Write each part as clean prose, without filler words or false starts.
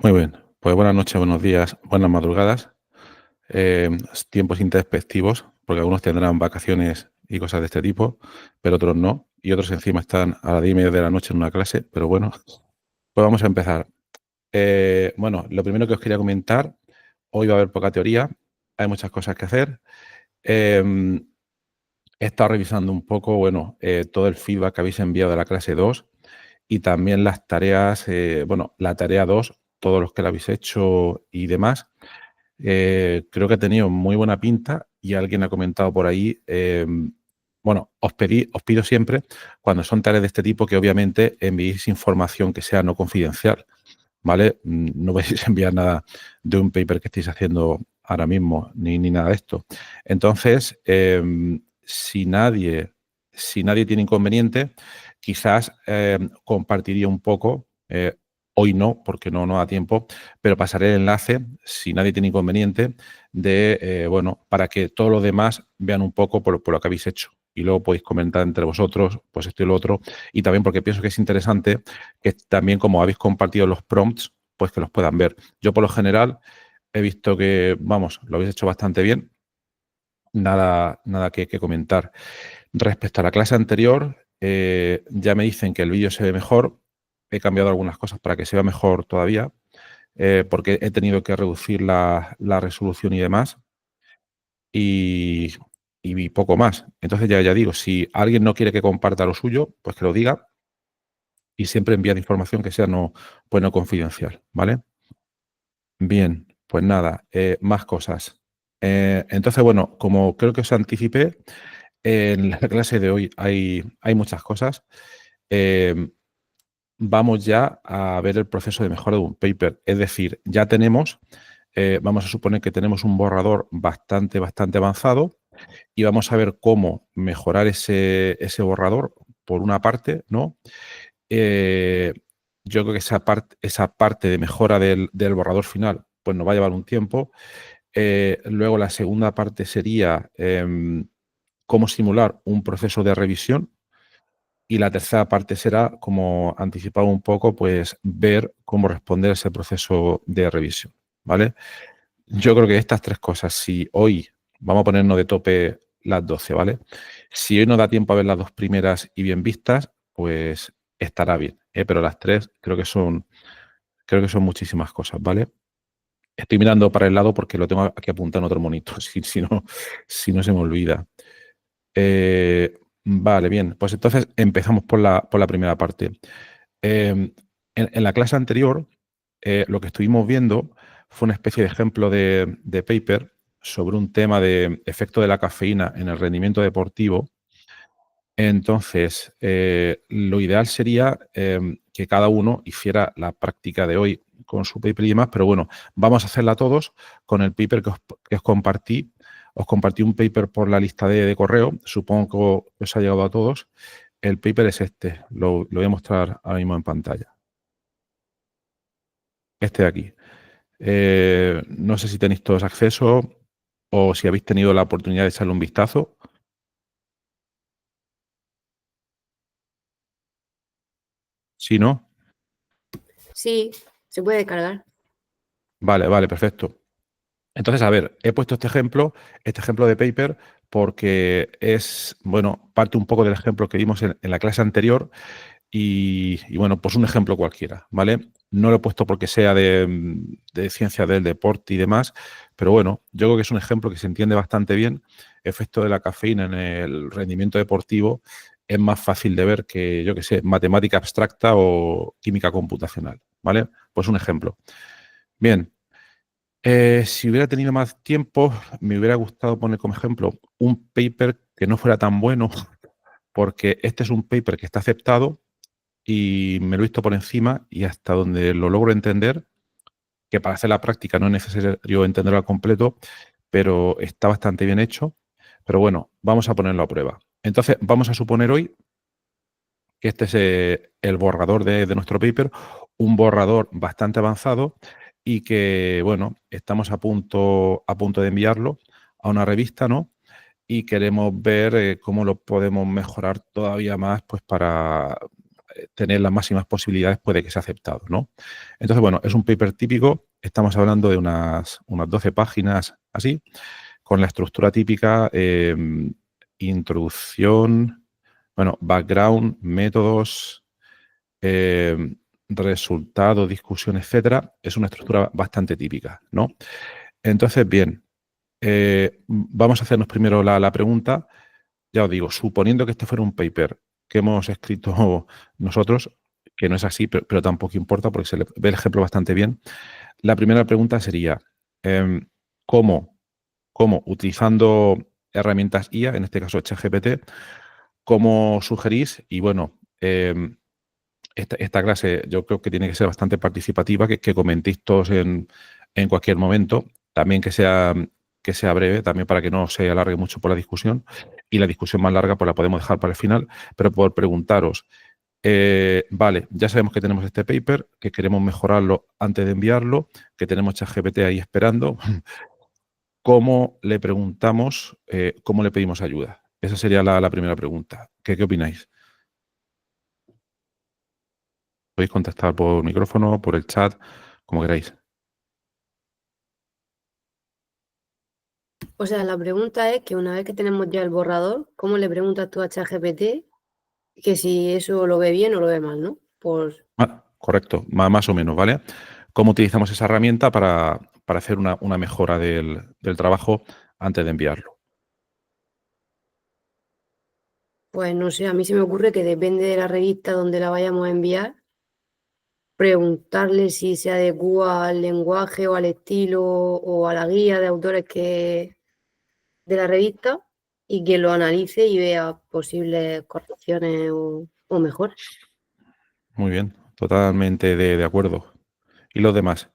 Muy bien, pues buenas noches, buenos días, buenas madrugadas, tiempos intempestivos, porque algunos tendrán vacaciones y cosas de este tipo, pero otros no, y otros encima están a las 10:30 de la noche en una clase, pero bueno, pues vamos a empezar. Bueno, lo primero que os quería comentar, hoy va a haber poca teoría, hay muchas cosas que hacer. He estado revisando un poco, bueno, todo el feedback que habéis enviado de la clase 2 y también las tareas, bueno, la tarea 2, todos los que la habéis hecho y demás. Creo que ha tenido muy buena pinta y alguien ha comentado por ahí, bueno, os pido siempre, cuando son tareas de este tipo, que obviamente enviéis información que sea no confidencial, ¿vale? No vais a enviar nada de un paper que estéis haciendo ahora mismo, ni nada de esto. Entonces, si nadie tiene inconveniente, quizás compartiría un poco, hoy no, porque no da tiempo, pero pasaré el enlace, si nadie tiene inconveniente, bueno, para que todos los demás vean un poco por lo que habéis hecho. Y luego podéis comentar entre vosotros, pues esto y lo otro. Y también porque pienso que es interesante que también, como habéis compartido los prompts, pues que los puedan ver. Yo, por lo general, he visto que, vamos, lo habéis hecho bastante bien. Nada que comentar. Respecto a la clase anterior, ya me dicen que el vídeo se ve mejor. He cambiado algunas cosas para que se vea mejor todavía, porque he tenido que reducir la resolución y demás. Y, y poco más. Entonces, ya digo, si alguien no quiere que comparta lo suyo, pues que lo diga y siempre enviad información que sea pues no confidencial, ¿vale? Bien, pues nada, más cosas. Entonces, bueno, como creo que os anticipé, en la clase de hoy hay muchas cosas. Eh, Vamos ya a ver el proceso de mejora de un paper. Es decir, ya tenemos, vamos a suponer que tenemos un borrador bastante avanzado y vamos a ver cómo mejorar ese borrador, por una parte, ¿no? Eh, yo creo que esa parte de mejora del borrador final, pues nos va a llevar un tiempo. Luego la segunda parte sería cómo simular un proceso de revisión. Y la tercera parte será, como anticipado un poco, pues ver cómo responder a ese proceso de revisión, ¿vale? Yo creo que estas tres cosas, si hoy vamos a ponernos de tope las 12, ¿vale? Si hoy nos da tiempo a ver las dos primeras y bien vistas, pues estará bien, ¿eh? Pero las tres creo que son muchísimas cosas, ¿vale? Estoy mirando para el lado porque lo tengo aquí apuntado en otro monito, si no se me olvida. Vale, bien, pues entonces empezamos por la primera parte. En la clase anterior, lo que estuvimos viendo fue una especie de ejemplo de paper sobre un tema de efecto de la cafeína en el rendimiento deportivo. Entonces, lo ideal sería que cada uno hiciera la práctica de hoy con su paper y demás, pero bueno, vamos a hacerla todos con el paper que os compartí. Os compartí un paper por la lista de correo, supongo que os ha llegado a todos. El paper es este, lo voy a mostrar ahora mismo en pantalla. Este de aquí. No sé si tenéis todos acceso o si habéis tenido la oportunidad de echarle un vistazo. Si no, Sí, se puede descargar. vale, perfecto. Entonces, a ver, he puesto este ejemplo de paper, porque es, bueno, parte un poco del ejemplo que vimos en la clase anterior y, bueno, pues un ejemplo cualquiera, ¿vale? No lo he puesto porque sea de ciencia del deporte y demás, pero bueno, yo creo que es un ejemplo que se entiende bastante bien. Efecto de la cafeína en el rendimiento deportivo es más fácil de ver que, yo qué sé, matemática abstracta o química computacional, ¿vale? Pues un ejemplo. Bien. Si hubiera tenido más tiempo, me hubiera gustado poner como ejemplo un paper que no fuera tan bueno, porque este es un paper que está aceptado y me lo he visto por encima y hasta donde lo logro entender, que para hacer la práctica no es necesario entenderlo al completo, pero está bastante bien hecho. Pero bueno, vamos a ponerlo a prueba. Entonces, vamos a suponer hoy que este es el borrador de nuestro paper, un borrador bastante avanzado y que, bueno, estamos a punto de enviarlo a una revista, ¿no? Y queremos ver cómo lo podemos mejorar todavía más, pues para tener las máximas posibilidades puede que sea aceptado, ¿no? Entonces, bueno, es un paper típico. Estamos hablando de unas 12 páginas así, con la estructura típica, introducción, bueno, background, métodos, resultado, discusión, etcétera. Es una estructura bastante típica, ¿no? Entonces, bien, vamos a hacernos primero la pregunta. Ya os digo, suponiendo que este fuera un paper que hemos escrito nosotros, que no es así, pero tampoco importa porque se le ve el ejemplo bastante bien. La primera pregunta sería, ¿cómo utilizando herramientas IA, en este caso ChatGPT, cómo sugerís? Y bueno, esta clase yo creo que tiene que ser bastante participativa, que comentéis todos en cualquier momento, también que sea breve, también para que no se alargue mucho por la discusión, y la discusión más larga pues la podemos dejar para el final, pero por preguntaros, vale, ya sabemos que tenemos este paper, que queremos mejorarlo antes de enviarlo, que tenemos ChatGPT ahí esperando. ¿Cómo le preguntamos, cómo le pedimos ayuda? Esa sería la primera pregunta. ¿Qué opináis? Podéis contestar por micrófono, por el chat, como queráis. O sea, la pregunta es que una vez que tenemos ya el borrador, ¿cómo le preguntas tú a ChatGPT que si eso lo ve bien o lo ve mal, ¿no? Correcto, más o menos, ¿vale? ¿Cómo utilizamos esa herramienta para hacer una mejora del trabajo antes de enviarlo? Pues no sé, a mí se me ocurre que depende de la revista donde la vayamos a enviar, preguntarle si se adecua al lenguaje o al estilo o a la guía de autores de la revista y que lo analice y vea posibles correcciones o mejoras. Muy bien, totalmente de acuerdo. ¿Y los demás?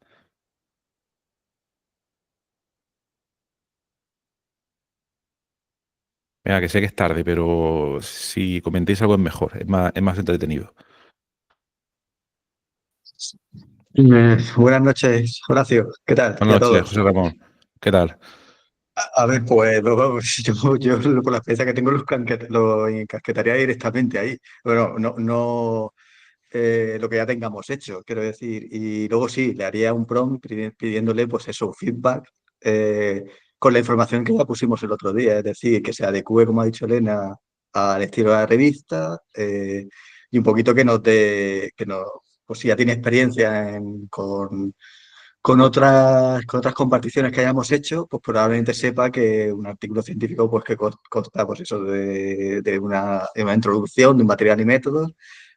Venga, que sé que es tarde, pero si comentéis algo es mejor, es más entretenido. Buenas noches, Horacio. ¿Qué tal? Y Buenas a noches, todos. José Ramón. ¿Qué tal? A ver, pues yo por la experiencia que tengo lo encasquetaría directamente ahí. Bueno, no lo que ya tengamos hecho, quiero decir. Y luego sí, le haría un prompt pidiéndole, pues eso, feedback con la información que ya pusimos el otro día. Es decir, que se adecue, como ha dicho Elena, al estilo de la revista y un poquito que nos dé, pues si ya tiene experiencia con otras comparticiones que hayamos hecho, pues probablemente sepa que un artículo científico pues que consta pues eso de una introducción, de un material y métodos.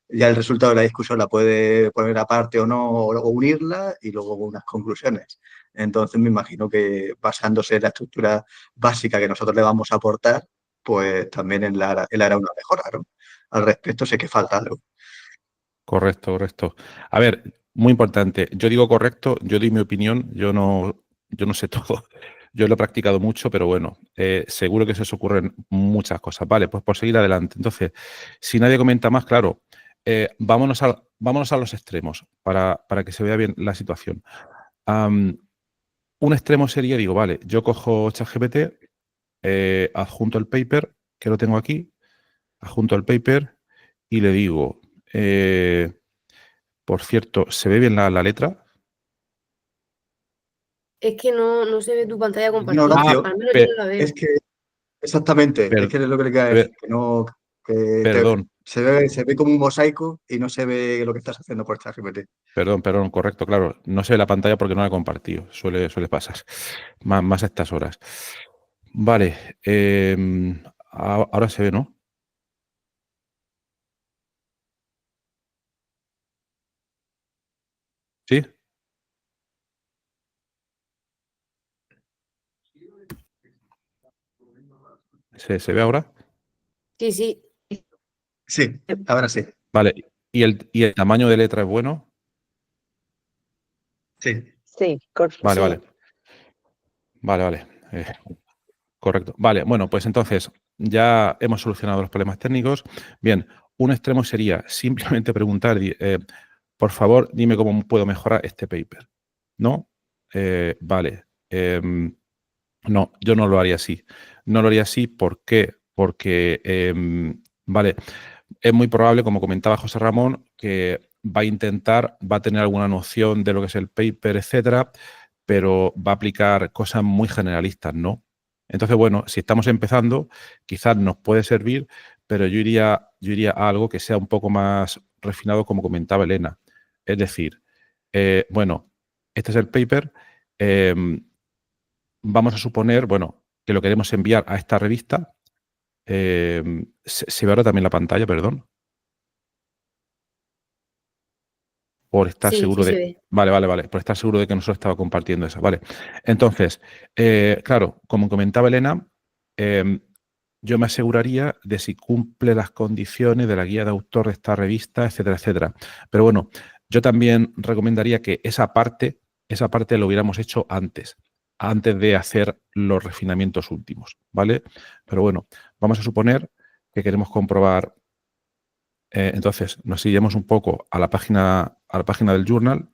Ya el resultado de la discusión la puede poner aparte o no, o unirla y luego unas conclusiones. Entonces me imagino que basándose en la estructura básica que nosotros le vamos a aportar, pues también él hará una mejora, ¿no? Al respecto sé que falta algo. Correcto, correcto. A ver, muy importante. Yo digo correcto, yo doy mi opinión, yo no sé todo. Yo lo he practicado mucho, pero bueno, seguro que se os ocurren muchas cosas. Vale, pues por seguir adelante. Entonces, si nadie comenta más, claro, vámonos a los extremos para que se vea bien la situación. Un extremo sería, digo, vale, yo cojo ChatGPT, adjunto el paper, que lo tengo aquí, adjunto el paper y le digo, por cierto, ¿se ve bien la letra? Es que no se ve tu pantalla No, compartida, Horacio, al menos yo no Pe- la es veo. que exactamente, es per- que es lo que le queda decir, per- que no, perdón, se ve como un mosaico y no se ve lo que estás haciendo por ChatGPT. perdón, correcto, claro. No se ve la pantalla porque no la he compartido. Suele pasar. Más a estas horas. Vale. Ahora se ve, ¿no? ¿Sí? ¿Se ve ahora? Sí, sí. Sí, ahora sí, Vale. ¿Y el tamaño de letra es bueno? sí. Sí, correcto. Vale, Sí. vale. Vale. Correcto. Vale, bueno, pues entonces ya hemos solucionado los problemas técnicos. Bien, un extremo sería simplemente preguntar, por favor, dime cómo puedo mejorar este paper. ¿No? Vale. No, yo no lo haría así. No lo haría así, ¿por qué? Porque, vale, es muy probable, como comentaba José Ramón, que va a tener alguna noción de lo que es el paper, etcétera, pero va a aplicar cosas muy generalistas, ¿no? Entonces, bueno, si estamos empezando, quizás nos puede servir, pero yo iría a algo que sea un poco más refinado, como comentaba Elena. Es decir, bueno, este es el paper. Vamos a suponer, bueno, que lo queremos enviar a esta revista. Se ve ahora también la pantalla, perdón. Por estar Sí, seguro sí se de... ve. Vale. Por estar seguro de que no solo estaba compartiendo esa. Vale. Entonces, claro, como comentaba Elena, yo me aseguraría de si cumple las condiciones de la guía de autor de esta revista, etcétera, etcétera. Pero bueno, yo también recomendaría que esa parte lo hubiéramos hecho antes de hacer los refinamientos últimos, ¿vale? Pero bueno, vamos a suponer que queremos comprobar. Entonces, nos iríamos un poco a la página del journal,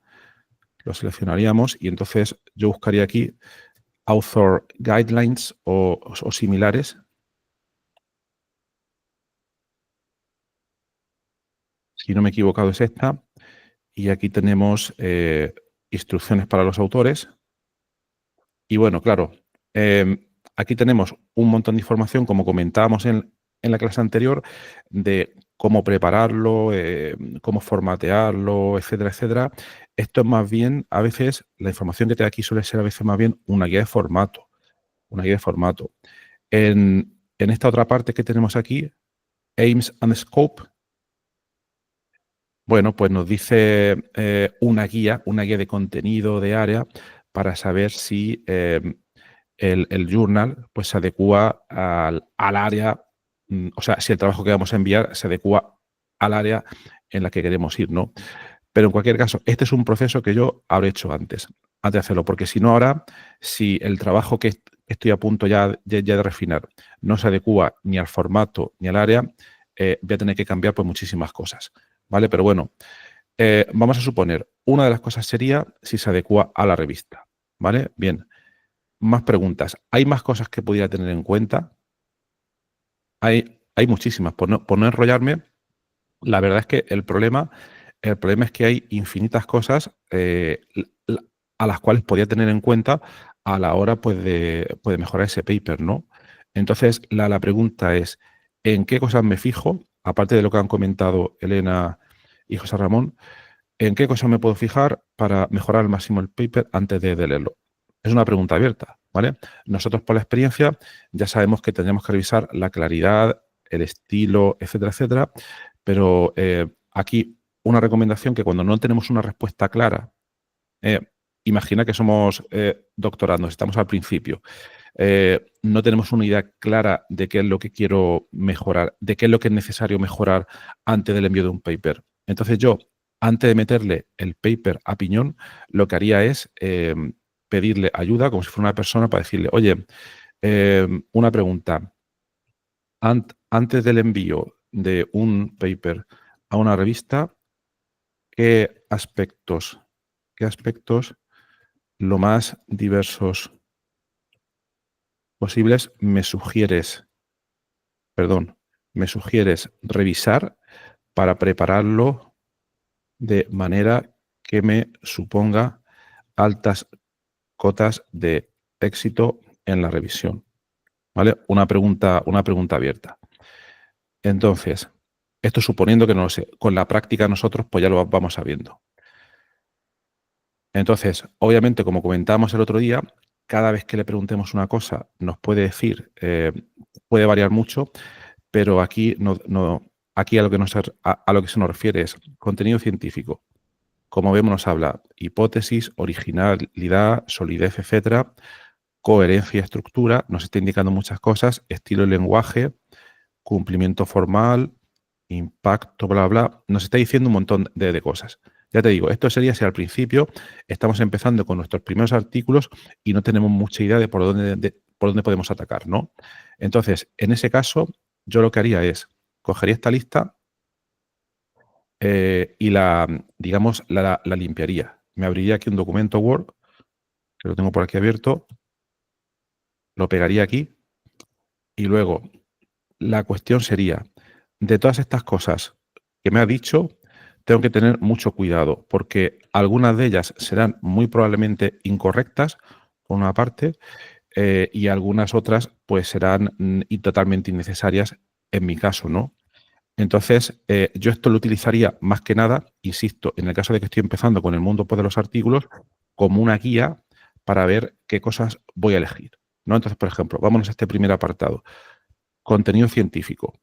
lo seleccionaríamos y entonces yo buscaría aquí Author Guidelines o similares. Si no me he equivocado es esta. Y aquí tenemos instrucciones para los autores. Y bueno, claro, aquí tenemos un montón de información, como comentábamos en la clase anterior, de cómo prepararlo, cómo formatearlo, etcétera, etcétera. Esto es más bien, a veces, la información que te da aquí suele ser a veces más bien una guía de formato. Una guía de formato. En esta otra parte que tenemos aquí, Aims and Scope, bueno, pues nos dice una guía de contenido de área para saber si el journal pues, se adecua al área, o sea, si el trabajo que vamos a enviar se adecua al área en la que queremos ir, ¿no? Pero en cualquier caso, este es un proceso que yo habré hecho antes de hacerlo, porque si no ahora, si el trabajo que estoy a punto ya de refinar no se adecua ni al formato ni al área, voy a tener que cambiar pues muchísimas cosas, ¿vale? Pero bueno, vamos a suponer, una de las cosas sería si se adecua a la revista, ¿vale? Bien, más preguntas. ¿Hay más cosas que pudiera tener en cuenta? Hay muchísimas. Por no enrollarme, la verdad es que el problema es que hay infinitas cosas a las cuales podía tener en cuenta a la hora pues, de mejorar ese paper, ¿no? Entonces, la pregunta es, ¿en qué cosas me fijo? Aparte de lo que han comentado Elena y José Ramón, ¿en qué cosas me puedo fijar para mejorar al máximo el paper antes de leerlo? Es una pregunta abierta, ¿vale? Nosotros por la experiencia ya sabemos que tendríamos que revisar la claridad, el estilo, etcétera, etcétera, pero aquí una recomendación que cuando no tenemos una respuesta clara, imagina que somos doctorandos, estamos al principio, no tenemos una idea clara de qué es lo que quiero mejorar, de qué es lo que es necesario mejorar antes del envío de un paper. Entonces yo, antes de meterle el paper a piñón, lo que haría es pedirle ayuda, como si fuera una persona, para decirle, oye, una pregunta. Antes del envío de un paper a una revista, ¿qué aspectos lo más diversos posibles me sugieres revisar para prepararlo de manera que me suponga altas cotas de éxito en la revisión? ¿Vale? Una pregunta abierta. Entonces, esto suponiendo que no lo sé, con la práctica nosotros pues ya lo vamos sabiendo. Entonces, obviamente, como comentábamos el otro día, cada vez que le preguntemos una cosa nos puede decir, puede variar mucho, pero aquí, aquí a lo que se nos refiere es contenido científico. Como vemos, nos habla hipótesis, originalidad, solidez, etcétera, coherencia y estructura, nos está indicando muchas cosas, estilo y lenguaje, cumplimiento formal, impacto, bla, bla, nos está diciendo un montón de cosas. Ya te digo, esto sería si al principio estamos empezando con nuestros primeros artículos y no tenemos mucha idea de por dónde podemos atacar, ¿no? Entonces, en ese caso, yo lo que haría es, cogería esta lista y digamos, la limpiaría. Me abriría aquí un documento Word, que lo tengo por aquí abierto, lo pegaría aquí y luego la cuestión sería, de todas estas cosas que me ha dicho, tengo que tener mucho cuidado, porque algunas de ellas serán muy probablemente incorrectas, por una parte, y algunas otras pues serán totalmente innecesarias en mi caso, ¿no? Entonces, yo esto lo utilizaría más que nada, insisto, en el caso de que estoy empezando con el mundo pues, de los artículos, como una guía para ver qué cosas voy a elegir, ¿no? Entonces, por ejemplo, vámonos a este primer apartado, contenido científico.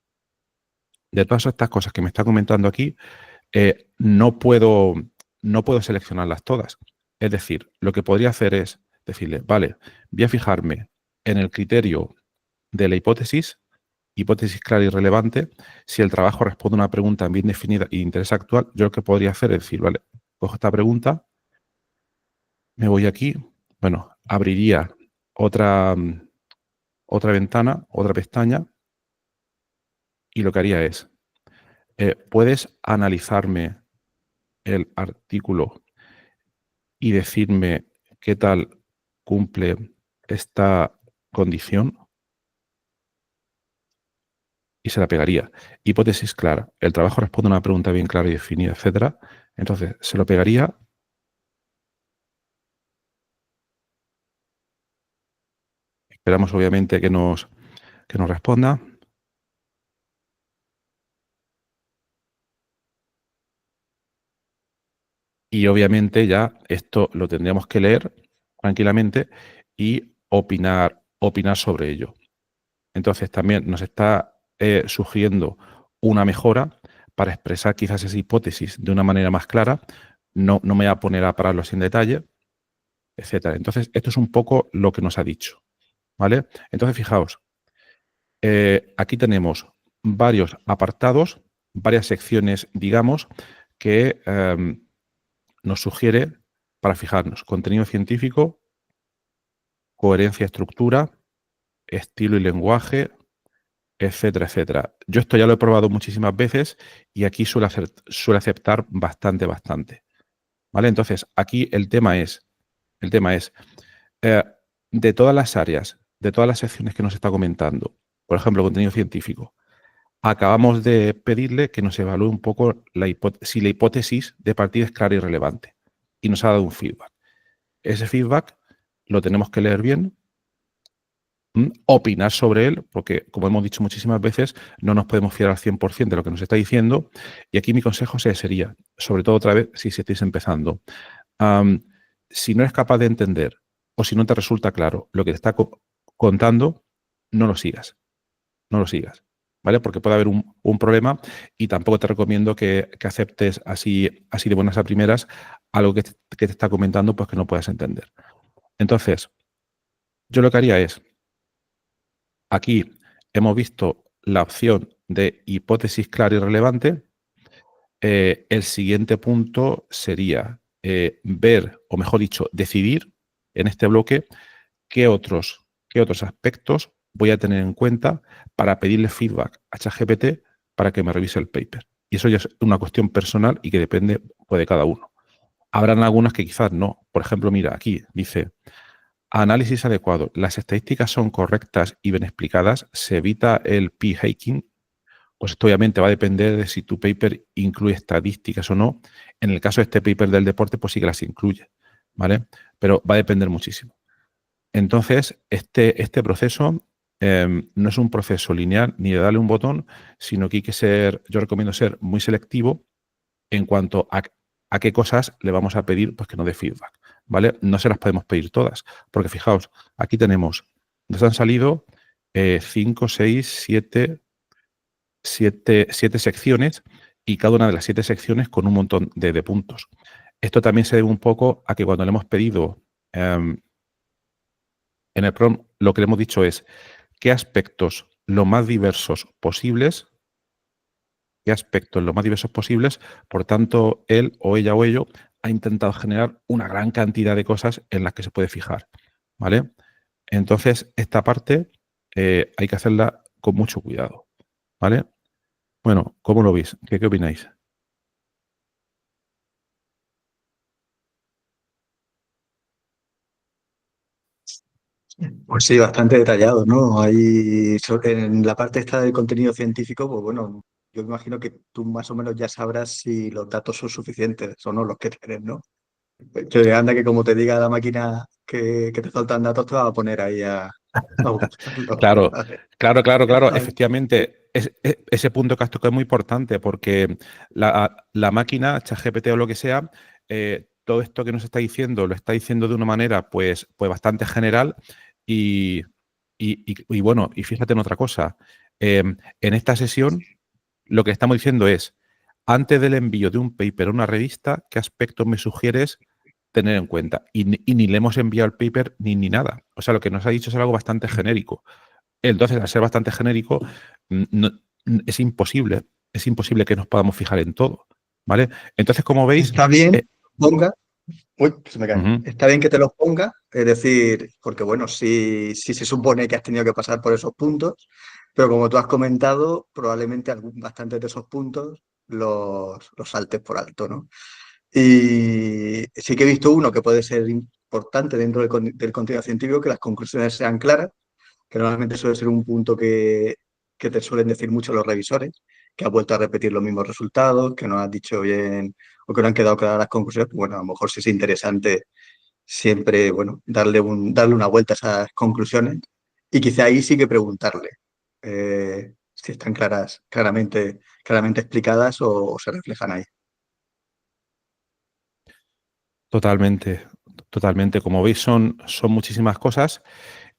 De todas estas cosas que me está comentando aquí, no puedo seleccionarlas todas. Es decir, lo que podría hacer es decirle, vale, voy a fijarme en el criterio de la hipótesis clara y relevante. Si el trabajo responde a una pregunta bien definida y de interés actual, yo lo que podría hacer es decir, vale, cojo esta pregunta, me voy aquí, bueno, abriría otra, otra ventana, otra pestaña, y lo que haría es, ¿puedes analizarme el artículo y decirme qué tal cumple esta condición? Y se la pegaría. Hipótesis clara. El trabajo responde a una pregunta bien clara y definida, etcétera. Entonces, se lo pegaría. Esperamos, obviamente, que nos responda. Y, obviamente, ya esto lo tendríamos que leer tranquilamente y opinar sobre ello. Entonces, también nos está sugiriendo una mejora para expresar quizás esa hipótesis de una manera más clara. No me voy a poner a pararlo sin detalle, etcétera. Entonces, esto es un poco lo que nos ha dicho, ¿vale? Entonces, fijaos, aquí tenemos varios apartados, varias secciones, digamos, que nos sugiere para fijarnos contenido científico, coherencia, estructura, estilo y lenguaje, etcétera, etcétera. Yo esto ya lo he probado muchísimas veces y aquí suele aceptar bastante. ¿Vale? Entonces, aquí el tema es eh, de todas las áreas, de todas las secciones que nos está comentando, por ejemplo, contenido científico, acabamos de pedirle que nos evalúe un poco si la hipótesis de partida es clara y relevante. Y nos ha dado un feedback. Ese feedback lo tenemos que leer bien, opinar sobre él, porque, como hemos dicho muchísimas veces, no nos podemos fiar al 100% de lo que nos está diciendo. Y aquí mi consejo sería, sobre todo otra vez, si estáis empezando, si no eres capaz de entender o si no te resulta claro lo que te está contando, no lo sigas. No lo sigas, ¿vale? Porque puede haber un problema y tampoco te recomiendo que aceptes así de buenas a primeras algo que te está comentando pues que no puedas entender. Entonces, yo lo que haría es, aquí hemos visto la opción de hipótesis clara y relevante. El siguiente punto sería ver, o mejor dicho, decidir en este bloque qué otros aspectos voy a tener en cuenta para pedirle feedback a ChatGPT para que me revise el paper. Y eso ya es una cuestión personal y que depende pues, de cada uno. Habrán algunas que quizás no. Por ejemplo, mira, aquí dice, análisis adecuado. Las estadísticas son correctas y bien explicadas. Se evita el p-hacking. Pues esto obviamente va a depender de si tu paper incluye estadísticas o no. En el caso de este paper del deporte, pues sí que las incluye, ¿vale? Pero va a depender muchísimo. Entonces, este proceso no es un proceso lineal ni de darle un botón, sino que hay que ser, yo recomiendo ser muy selectivo en cuanto a qué cosas le vamos a pedir pues que nos dé feedback, ¿vale? No se las podemos pedir todas, porque fijaos, aquí nos han salido 5, 6, 7 secciones y cada una de las 7 secciones con un montón de puntos. Esto también se debe un poco a que cuando le hemos pedido en el prompt, lo que le hemos dicho es qué aspectos lo más diversos posibles, por tanto, él o ella o ello ha intentado generar una gran cantidad de cosas en las que se puede fijar, ¿vale? Entonces, esta parte hay que hacerla con mucho cuidado, ¿vale? Bueno, ¿cómo lo veis? ¿Qué opináis? Pues sí, bastante detallado, ¿no? Ahí en la parte esta del contenido científico, pues bueno, yo imagino que tú más o menos ya sabrás si los datos son suficientes o no los que tienes, ¿no? Que anda que como te diga la máquina que te faltan datos, te va a poner ahí a buscarlos. Claro, claro, Vale. efectivamente, ese punto que has tocado es muy importante porque la máquina, ChatGPT o lo que sea, todo esto que nos está diciendo lo está diciendo de una manera pues bastante general y, y bueno, y fíjate en otra cosa, en esta sesión lo que estamos diciendo es, antes del envío de un paper a una revista, ¿qué aspectos me sugieres tener en cuenta? Y ni le hemos enviado el paper ni nada. O sea, lo que nos ha dicho es algo bastante genérico. Entonces, al ser bastante genérico, es imposible que nos podamos fijar en todo, ¿vale? Entonces, como veis, Está bien, ponga. Uy, que se me cae. ujú, Está bien que te los ponga, es decir, porque bueno, sí se supone que has tenido que pasar por esos puntos, pero como tú has comentado, probablemente bastantes de esos puntos los saltes por alto, ¿no? Y sí que he visto uno que puede ser importante dentro del contenido científico, que las conclusiones sean claras, que normalmente suele ser un punto que te suelen decir mucho los revisores, que has vuelto a repetir los mismos resultados, que no has dicho bien o que no han quedado claras las conclusiones. Pues bueno, a lo mejor sí es interesante siempre, bueno, darle una vuelta a esas conclusiones y quizá ahí sí que preguntarle si están claramente explicadas o se reflejan ahí. totalmente, totalmente. Como veis, son muchísimas cosas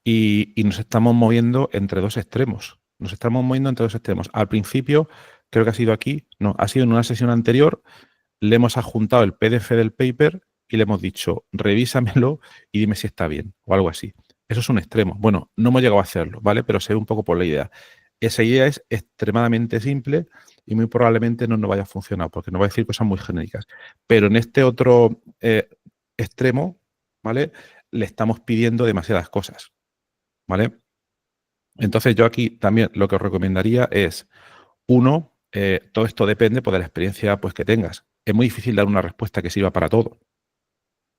y nos estamos moviendo entre dos extremos. Nos estamos moviendo entre dos extremos. Al principio, creo que ha sido aquí, no, ha sido en una sesión anterior, le hemos adjuntado el PDF del paper y le hemos dicho, revísamelo y dime si está bien o algo así. Eso es un extremo. Bueno, no hemos llegado a hacerlo, ¿vale? Pero se ve un poco por la idea. Esa idea es extremadamente simple y muy probablemente no nos vaya a funcionar porque nos va a decir cosas muy genéricas. Pero en este otro extremo, ¿vale? Le estamos pidiendo demasiadas cosas, ¿vale? Entonces yo aquí también lo que os recomendaría es, uno, todo esto depende pues, de la experiencia pues, que tengas. Es muy difícil dar una respuesta que sirva para todo,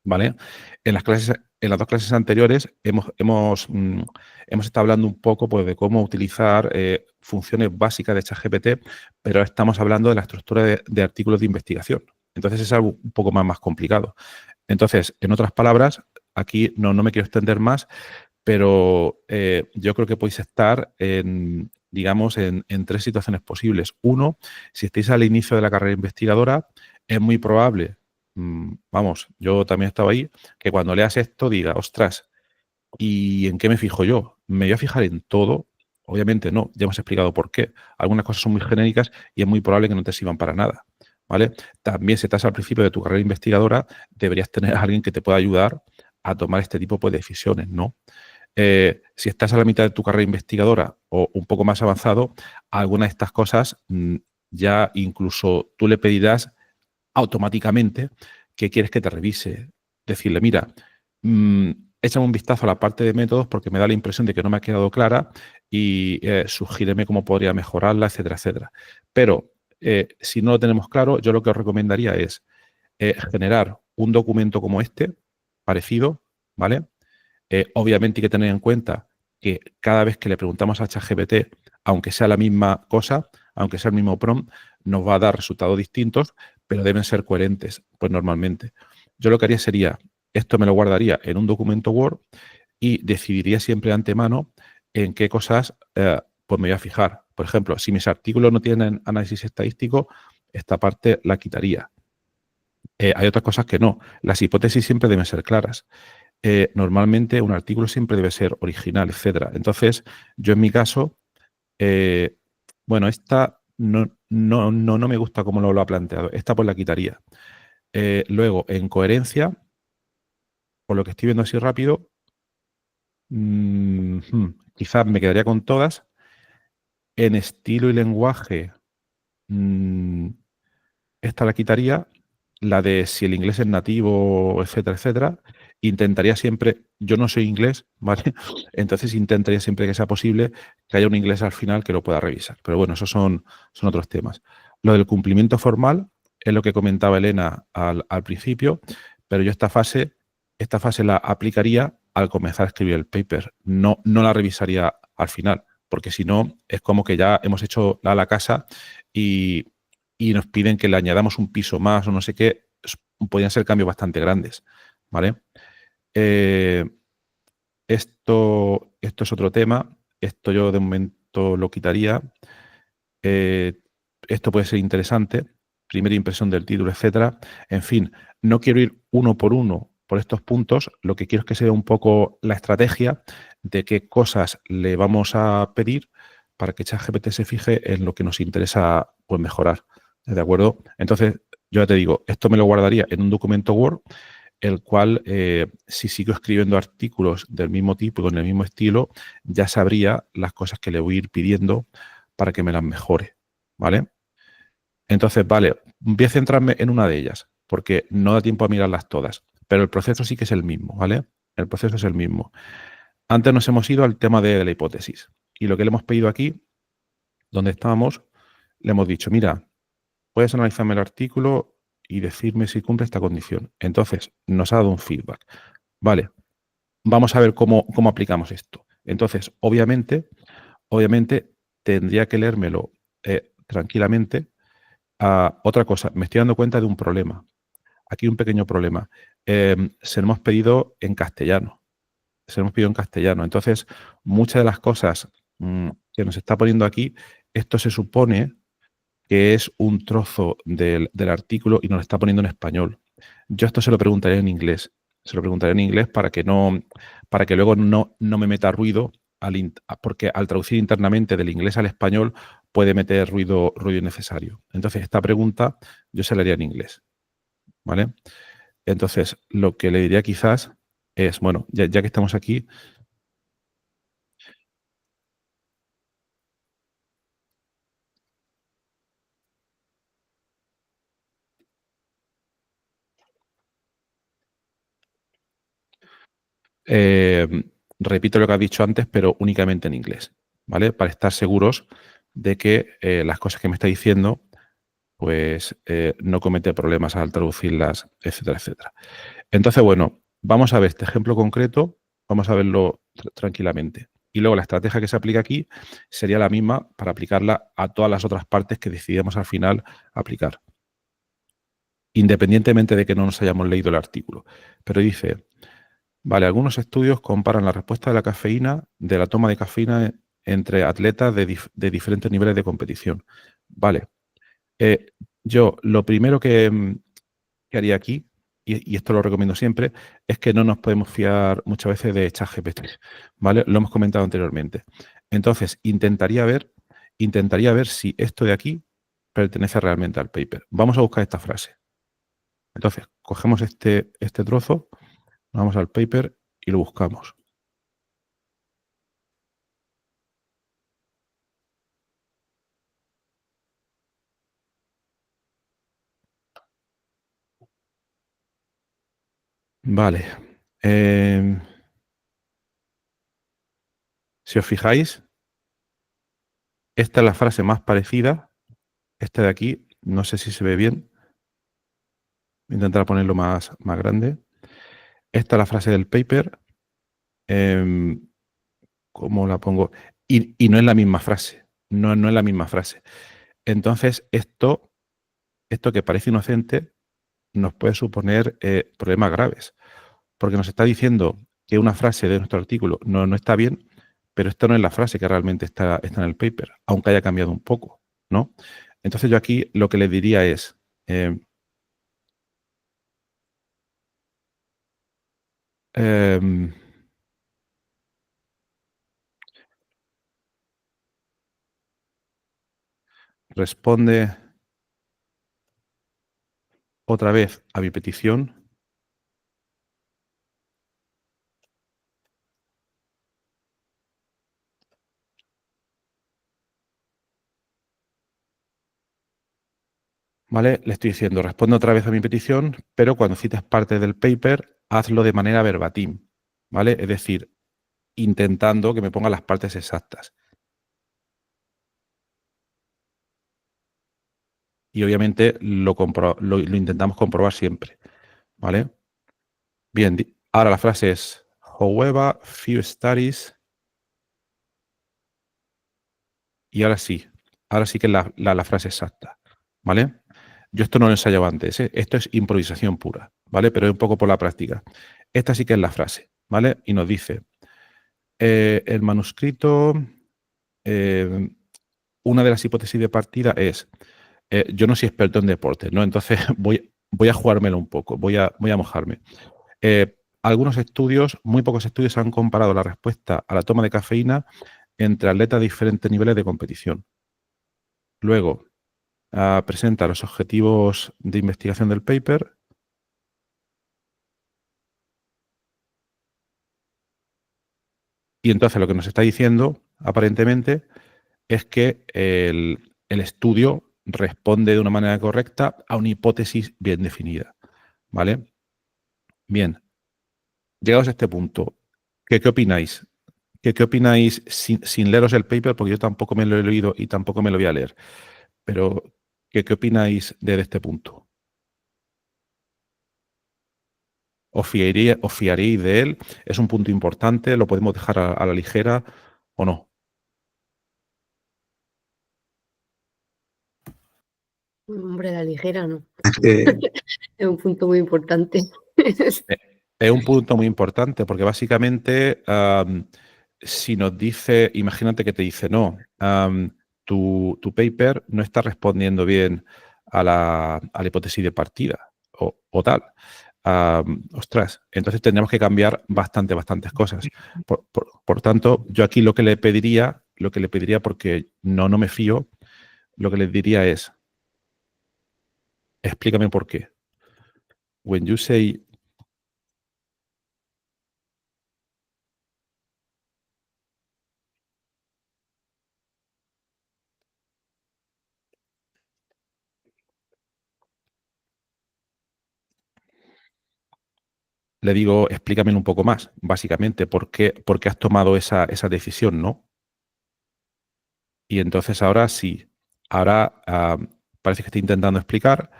¿vale? En las dos clases anteriores hemos estado hablando un poco pues, de cómo utilizar funciones básicas de ChatGPT, pero ahora estamos hablando de la estructura de artículos de investigación. Entonces es algo un poco más complicado. Entonces, en otras palabras, aquí no me quiero extender más, pero yo creo que podéis estar digamos, en tres situaciones posibles. Uno, si estáis al inicio de la carrera investigadora, es muy probable, vamos, yo también he estado ahí, que cuando leas esto diga, ostras, ¿y en qué me fijo yo? ¿Me voy a fijar en todo? Obviamente no, ya hemos explicado por qué. Algunas cosas son muy genéricas y es muy probable que no te sirvan para nada, ¿vale? También si estás al principio de tu carrera investigadora, deberías tener a alguien que te pueda ayudar a tomar este tipo pues, de decisiones, ¿no? Si estás a la mitad de tu carrera investigadora o un poco más avanzado, algunas de estas cosas ya incluso tú le pedirás automáticamente que quieres que te revise. Decirle, mira, échame un vistazo a la parte de métodos porque me da la impresión de que no me ha quedado clara y sugíreme cómo podría mejorarla, etcétera, etcétera. Pero si no lo tenemos claro, yo lo que os recomendaría es generar un documento como este, parecido, ¿vale? Obviamente hay que tener en cuenta que cada vez que le preguntamos a ChatGPT, aunque sea la misma cosa, aunque sea el mismo prompt, nos va a dar resultados distintos, pero deben ser coherentes, pues normalmente. Yo lo que haría sería, esto me lo guardaría en un documento Word y decidiría siempre de antemano en qué cosas pues me voy a fijar. Por ejemplo, si mis artículos no tienen análisis estadístico, esta parte la quitaría. Hay otras cosas que no. Las hipótesis siempre deben ser claras. Normalmente un artículo siempre debe ser original, etcétera. Entonces, yo en mi caso, bueno, esta no me gusta cómo lo ha planteado. Esta pues la quitaría. Luego, en coherencia, por lo que estoy viendo así rápido, quizás me quedaría con todas. En estilo y lenguaje, esta la quitaría. La de si el inglés es nativo, etcétera, etcétera. Intentaría siempre, yo no soy inglés, ¿vale? Entonces intentaría siempre que sea posible que haya un inglés al final que lo pueda revisar. Pero bueno, esos son otros temas. Lo del cumplimiento formal es lo que comentaba Elena al principio, pero yo esta fase la aplicaría al comenzar a escribir el paper. No la revisaría al final, porque si no, es como que ya hemos hecho la casa y nos piden que le añadamos un piso más o no sé qué. Podrían ser cambios bastante grandes, ¿vale? Esto es otro tema. Esto yo de momento lo quitaría. Esto puede ser interesante. Primera impresión del título, etcétera. En fin, no quiero ir uno por estos puntos. Lo que quiero es que se vea un poco la estrategia de qué cosas le vamos a pedir para que ChatGPT se fije en lo que nos interesa pues, mejorar. ¿De acuerdo? Entonces, yo ya te digo, esto me lo guardaría en un documento Word, el cual, si sigo escribiendo artículos del mismo tipo y con el mismo estilo, ya sabría las cosas que le voy a ir pidiendo para que me las mejore, ¿vale? Entonces, vale, voy a centrarme en una de ellas, porque no da tiempo a mirarlas todas, pero el proceso sí que es el mismo, ¿vale? El proceso es el mismo. Antes nos hemos ido al tema de la hipótesis, y lo que le hemos pedido aquí, donde estábamos, le hemos dicho, mira, puedes analizarme el artículo y decirme si cumple esta condición. Entonces, nos ha dado un feedback. Vale, vamos a ver cómo aplicamos esto. Entonces, obviamente, tendría que leérmelo tranquilamente. Otra cosa, me estoy dando cuenta de un problema. Aquí un pequeño problema. Se lo hemos pedido en castellano. Entonces, muchas de las cosas que nos está poniendo aquí, esto se supone que es un trozo del artículo y nos lo está poniendo en español. Yo esto se lo preguntaré en inglés. Se lo preguntaré en inglés para que luego no me meta ruido, porque al traducir internamente del inglés al español puede meter ruido innecesario. Entonces, esta pregunta yo se la haría en inglés. ¿Vale? Entonces, lo que le diría quizás es, bueno, ya que estamos aquí, Eh, repito lo que has dicho antes, pero únicamente en inglés, ¿vale? Para estar seguros de que las cosas que me está diciendo, pues no comete problemas al traducirlas, etcétera, etcétera. Entonces, bueno, vamos a ver este ejemplo concreto, vamos a verlo tranquilamente. Y luego la estrategia que se aplica aquí sería la misma para aplicarla a todas las otras partes que decidamos al final aplicar, independientemente de que no nos hayamos leído el artículo. Pero dice, vale, algunos estudios comparan la respuesta de la cafeína, de la toma de cafeína entre atletas de diferentes niveles de competición. Vale, yo lo primero que haría aquí, y esto lo recomiendo siempre, es que no nos podemos fiar muchas veces de ChatGPT, ¿vale? Lo hemos comentado anteriormente. Entonces, intentaría ver si esto de aquí pertenece realmente al paper. Vamos a buscar esta frase. Entonces, cogemos este trozo, vamos al paper y lo buscamos. Vale. Si os fijáis, esta es la frase más parecida. Esta de aquí, no sé si se ve bien. Voy a intentar ponerlo más grande. Esta es la frase del paper. ¿Cómo la pongo? Y no es la misma frase. No es la misma frase. Entonces, esto que parece inocente nos puede suponer problemas graves. Porque nos está diciendo que una frase de nuestro artículo no está bien, pero esta no es la frase que realmente está en el paper, aunque haya cambiado un poco, ¿no? Entonces yo aquí lo que le diría es, eh, em, responde otra vez a mi petición. ¿Vale? Le estoy diciendo, responde otra vez a mi petición, pero cuando cites parte del paper, hazlo de manera verbatim, ¿vale? Es decir, intentando que me ponga las partes exactas. Y obviamente lo intentamos comprobar siempre, ¿vale? Bien, ahora la frase es, however, few studies y ahora sí que es la frase exacta, ¿vale? Yo esto no lo he ensayado antes, ¿eh? Esto es improvisación pura, ¿vale? Pero es un poco por la práctica. Esta sí que es la frase, ¿vale? Y nos dice, el manuscrito, una de las hipótesis de partida es, yo no soy experto en deportes, ¿no? Entonces voy a jugármelo un poco, voy a mojarme. Algunos estudios, muy pocos estudios, han comparado la respuesta a la toma de cafeína entre atletas de diferentes niveles de competición. Luego, presenta los objetivos de investigación del paper. Y entonces lo que nos está diciendo, aparentemente, es que el estudio responde de una manera correcta a una hipótesis bien definida. ¿Vale? Bien. Llegados a este punto, ¿qué opináis? ¿Qué opináis sin leeros el paper? Porque yo tampoco me lo he leído y tampoco me lo voy a leer. Pero, ¿qué opináis de este punto? ¿Os fiaríais de él? ¿Es un punto importante? ¿Lo podemos dejar a la ligera o no? Hombre, la ligera no. Eh, Es un punto muy importante. Es un punto muy importante porque básicamente si nos dice, imagínate que te dice, no, tu paper no está respondiendo bien a la hipótesis de partida o tal. Ostras, entonces tendríamos que cambiar bastantes cosas. Por tanto, yo aquí lo que le pediría, porque no me fío, lo que le diría es, explícame por qué. When you say le digo, explícame un poco más, básicamente, por qué has tomado esa decisión, ¿no? Y entonces ahora sí, ahora parece que está intentando explicar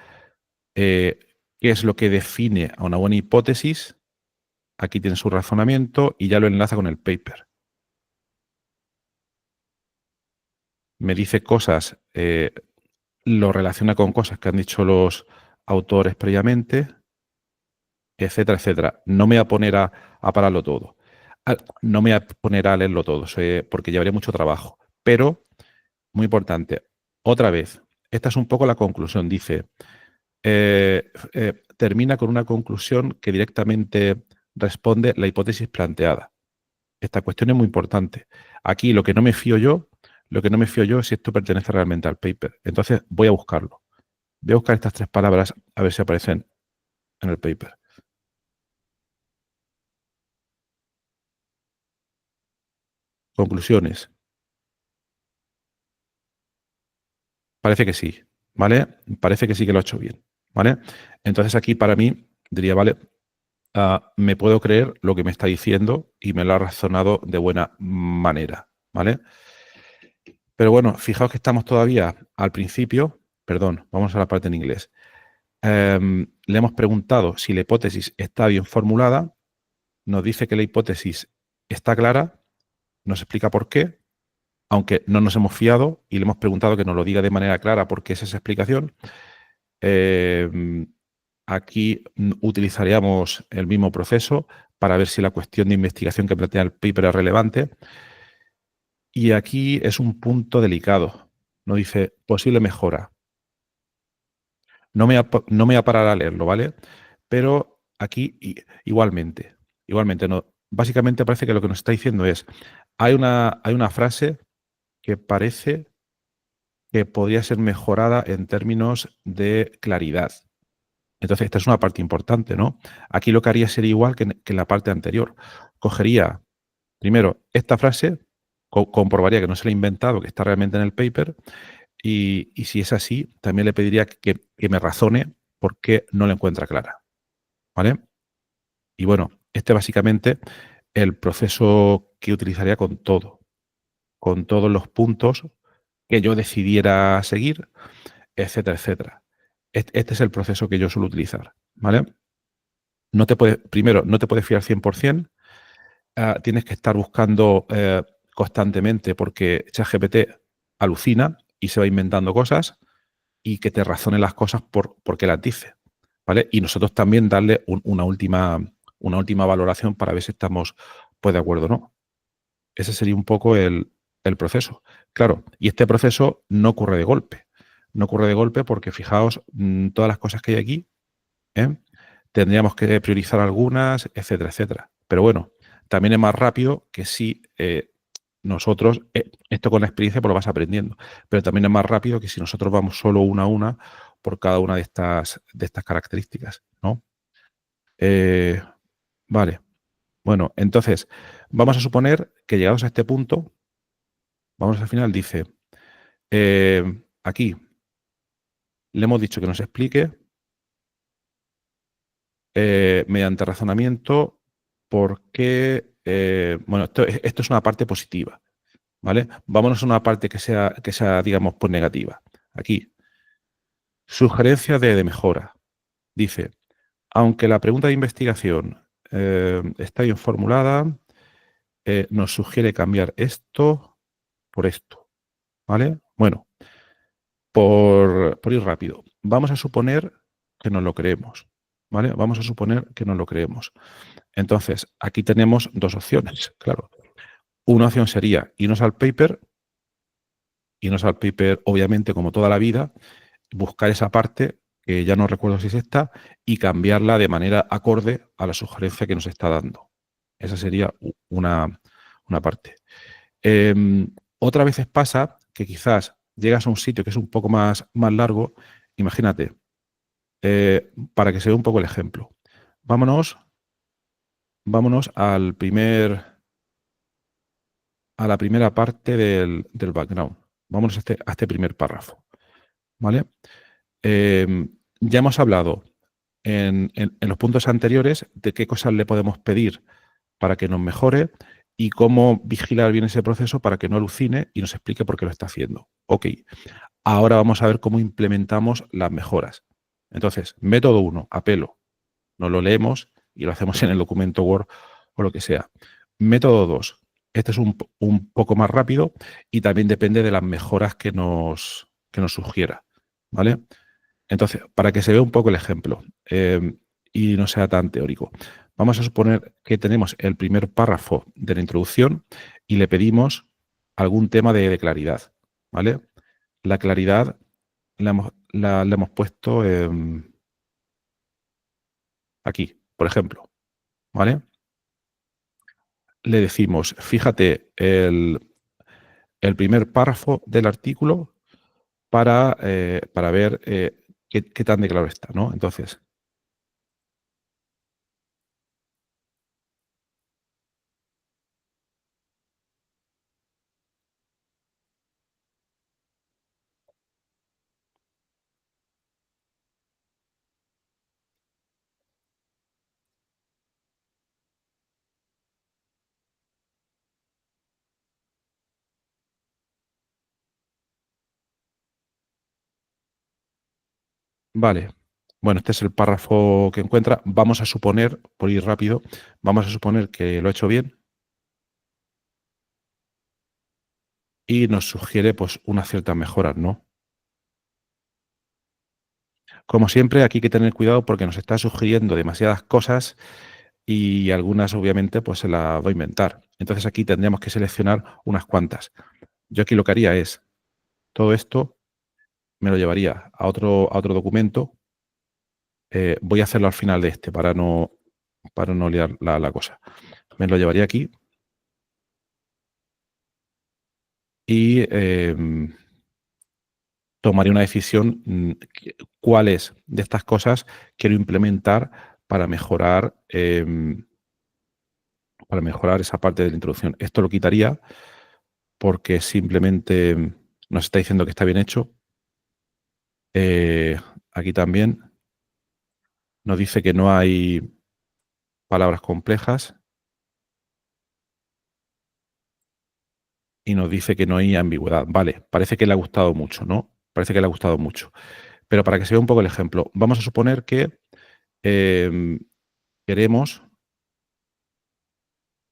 qué es lo que define a una buena hipótesis. Aquí tiene su razonamiento y ya lo enlaza con el paper. Me dice cosas, lo relaciona con cosas que han dicho los autores previamente, etcétera, etcétera. No me voy a poner a pararlo todo. No me voy a poner a leerlo todo, porque llevaría mucho trabajo. Pero, muy importante, otra vez, esta es un poco la conclusión. Dice, termina con una conclusión que directamente responde la hipótesis planteada. Esta cuestión es muy importante. Aquí lo que no me fío yo es si esto pertenece realmente al paper. Entonces voy a buscarlo. Voy a buscar estas 3 palabras a ver si aparecen en el paper. Conclusiones. Parece que sí, ¿vale? Parece que sí que lo ha hecho bien, ¿vale? Entonces aquí para mí diría, vale, me puedo creer lo que me está diciendo y me lo ha razonado de buena manera, ¿vale? Pero bueno, fijaos que estamos todavía al principio, perdón, vamos a la parte en inglés. Le hemos preguntado si la hipótesis está bien formulada, nos dice que la hipótesis está clara, nos explica por qué, aunque no nos hemos fiado y le hemos preguntado que nos lo diga de manera clara porque es esa explicación. Aquí utilizaríamos el mismo proceso para ver si la cuestión de investigación que plantea el paper es relevante. Y aquí es un punto delicado. Nos dice posible mejora. No me voy a parar a leerlo, ¿vale? Pero aquí igualmente no. Básicamente parece que lo que nos está diciendo es, hay una frase que parece que podría ser mejorada en términos de claridad. Entonces, esta es una parte importante, ¿no? Aquí lo que haría sería igual que en la parte anterior. Cogería, primero, esta frase, comprobaría que no se la ha inventado, que está realmente en el paper, y si es así, también le pediría que me razone por qué no la encuentra clara, ¿vale? Y bueno, este básicamente el proceso que utilizaría con todos los puntos que yo decidiera seguir, etcétera, etcétera. Este es el proceso que yo suelo utilizar, ¿vale? Primero, no te puedes fiar 100%, tienes que estar buscando constantemente porque ChatGPT alucina y se va inventando cosas y que te razone las cosas porque las dice, ¿vale? Y nosotros también darle una última valoración para ver si estamos pues de acuerdo o no. Ese sería un poco el proceso. Claro, y este proceso no ocurre de golpe. No ocurre de golpe porque fijaos todas las cosas que hay aquí, ¿eh? Tendríamos que priorizar algunas, etcétera, etcétera. Pero bueno, también es más rápido que si nosotros, esto con la experiencia pues lo vas aprendiendo, pero también es más rápido que si nosotros vamos solo una a una por cada una de estas características, ¿no? Vale. Bueno, entonces, vamos a suponer que llegados a este punto, vamos al final, dice, aquí le hemos dicho que nos explique mediante razonamiento por qué, bueno, esto es una parte positiva, ¿vale? Vámonos a una parte que sea digamos, pues negativa. Aquí, sugerencia de mejora. Dice, aunque la pregunta de investigación está bien formulada, nos sugiere cambiar esto por esto, ¿vale? Bueno, por ir rápido, vamos a suponer que nos lo creemos, ¿vale? Vamos a suponer que nos lo creemos. Entonces, aquí tenemos dos opciones, claro. Una opción sería irnos al paper, obviamente, como toda la vida, buscar esa parte, que ya no recuerdo si es esta, y cambiarla de manera acorde a la sugerencia que nos está dando. Esa sería una parte. Otras veces pasa que quizás llegas a un sitio que es un poco más largo. Imagínate, para que se vea un poco el ejemplo. Vámonos a la primera parte del background. Vámonos a este primer párrafo, ¿vale? Ya hemos hablado en los puntos anteriores de qué cosas le podemos pedir para que nos mejore y cómo vigilar bien ese proceso para que no alucine y nos explique por qué lo está haciendo. Ok, ahora vamos a ver cómo implementamos las mejoras. Entonces, método 1, apelo. Nos lo leemos y lo hacemos en el documento Word o lo que sea. Método 2, este es un poco más rápido y también depende de las mejoras que nos sugiera, ¿vale? Entonces, para que se vea un poco el ejemplo y no sea tan teórico, vamos a suponer que tenemos el primer párrafo de la introducción y le pedimos algún tema de claridad, ¿vale? La claridad la hemos puesto aquí, por ejemplo, ¿vale? Le decimos, fíjate el primer párrafo del artículo para ver qué tan de claro está, ¿no? Entonces, vale. Bueno, este es el párrafo que encuentra. Vamos a suponer, por ir rápido, vamos a suponer que lo ha hecho bien y nos sugiere pues unas ciertas mejoras, ¿no? Como siempre, aquí hay que tener cuidado porque nos está sugiriendo demasiadas cosas y algunas obviamente pues se las va a inventar. Entonces aquí tendríamos que seleccionar unas cuantas. Yo aquí lo que haría es, todo esto me lo llevaría a otro documento. Voy a hacerlo al final de este para no liar la cosa. Me lo llevaría aquí y tomaría una decisión cuáles de estas cosas quiero implementar para mejorar esa parte de la introducción. Esto lo quitaría porque simplemente nos está diciendo que está bien hecho. Aquí también nos dice que no hay palabras complejas y nos dice que no hay ambigüedad. Vale, parece que le ha gustado mucho, ¿no? Parece que le ha gustado mucho. Pero para que se vea un poco el ejemplo, vamos a suponer que em, queremos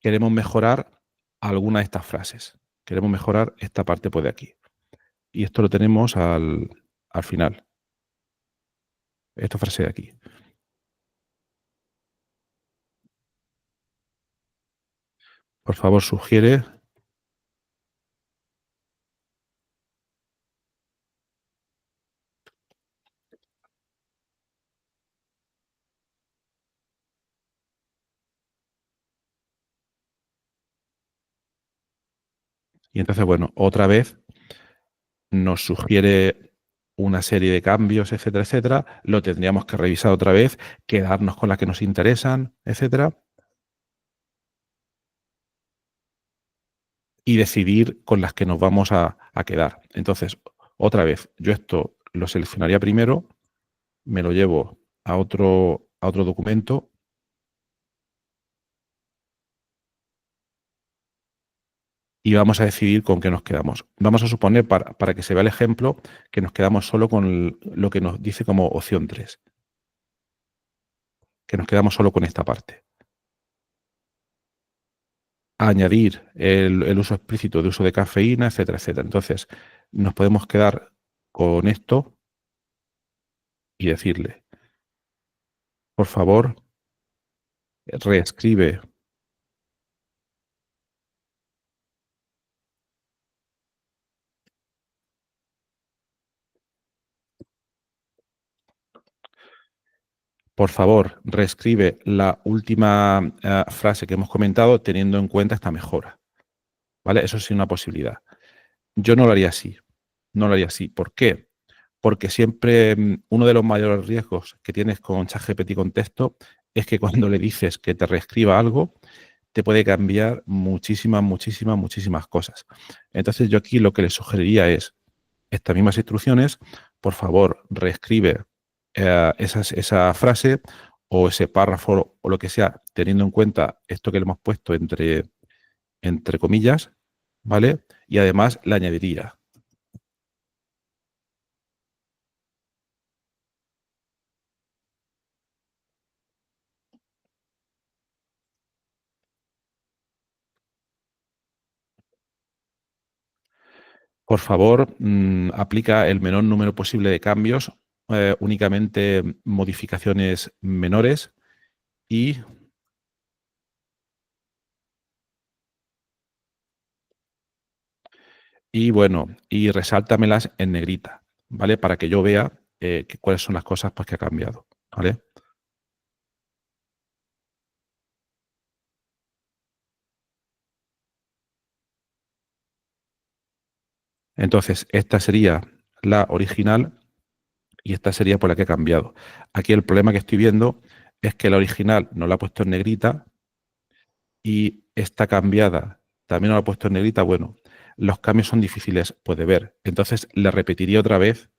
mejorar alguna de estas frases. Queremos mejorar esta parte pues, de aquí. y esto lo tenemos al final. Esta frase de aquí. Por favor, sugiere. Y entonces, bueno, otra vez nos sugiere una serie de cambios, etcétera, etcétera. Lo tendríamos que revisar otra vez, quedarnos con las que nos interesan, etcétera. Y decidir con las que nos vamos a quedar. Entonces, otra vez, yo esto lo seleccionaría primero, me lo llevo a otro documento y vamos a decidir con qué nos quedamos. Vamos a suponer, para que se vea el ejemplo, que nos quedamos solo con lo que nos dice como opción 3. Que nos quedamos solo con esta parte. Añadir el uso explícito de uso de cafeína, etcétera, etcétera. Entonces, nos podemos quedar con esto y decirle, por favor, reescribe por favor, reescribe la última frase que hemos comentado teniendo en cuenta esta mejora. ¿Vale? Eso sí es una posibilidad. Yo no lo haría así. No lo haría así. ¿Por qué? Porque siempre uno de los mayores riesgos que tienes con ChatGPT con texto es que cuando le dices que te reescriba algo, te puede cambiar muchísimas, muchísimas, muchísimas cosas. Entonces yo aquí lo que le sugeriría es estas mismas instrucciones, por favor, reescribe esa frase o ese párrafo o lo que sea, teniendo en cuenta esto que le hemos puesto entre comillas, ¿vale? Y además le añadiría. Por favor, aplica el menor número posible de cambios, únicamente modificaciones menores y bueno, y resáltamelas en negrita, ¿vale? Para que yo vea cuáles son las cosas pues, que ha cambiado, ¿vale? Entonces, esta sería la original y esta sería por la que ha cambiado. Aquí el problema que estoy viendo es que la original no la ha puesto en negrita y esta cambiada también no la ha puesto en negrita. Bueno, los cambios son difíciles pues, de ver. Entonces, le repetiría otra vez.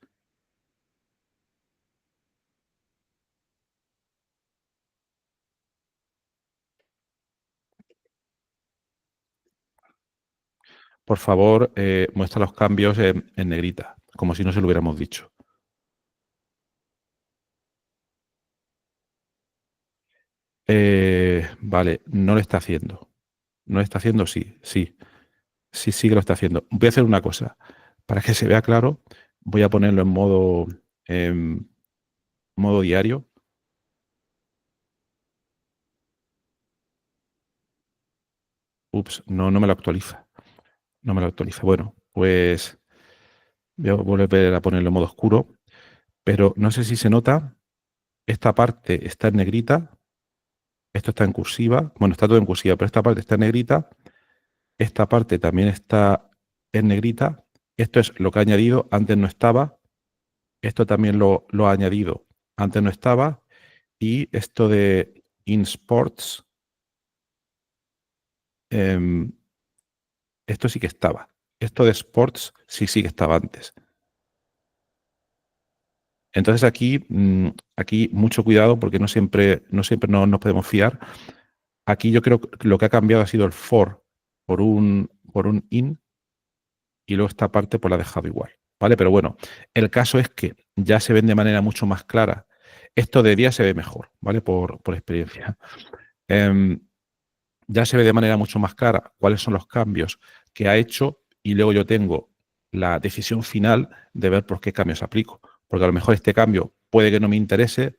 Por favor, muestra los cambios en negrita, como si no se lo hubiéramos dicho. Vale, no lo está haciendo. ¿No lo está haciendo? Sí, sí. Sí que lo está haciendo. Voy a hacer una cosa. Para que se vea claro, voy a ponerlo en modo diario. Ups, no me lo actualiza. No me lo actualiza. Bueno, pues voy a volver a ponerlo en modo oscuro. Pero no sé si se nota. Esta parte está en negrita. Esto está en cursiva. Bueno, está todo en cursiva, pero esta parte está en negrita. Esta parte también está en negrita. Esto es lo que ha añadido. Antes no estaba. Esto también lo ha añadido. Antes no estaba. Y esto de InSports, esto sí que estaba. Esto de Sports sí que estaba antes. Entonces aquí mucho cuidado porque no siempre nos podemos fiar. Aquí yo creo que lo que ha cambiado ha sido el for por un in y luego esta parte pues la ha dejado igual. ¿Vale? Pero bueno, el caso es que ya se ven de manera mucho más clara. Esto de día se ve mejor, ¿vale? Por experiencia. Ya se ve de manera mucho más clara cuáles son los cambios que ha hecho y luego yo tengo la decisión final de ver por qué cambios aplico. Porque a lo mejor este cambio puede que no me interese,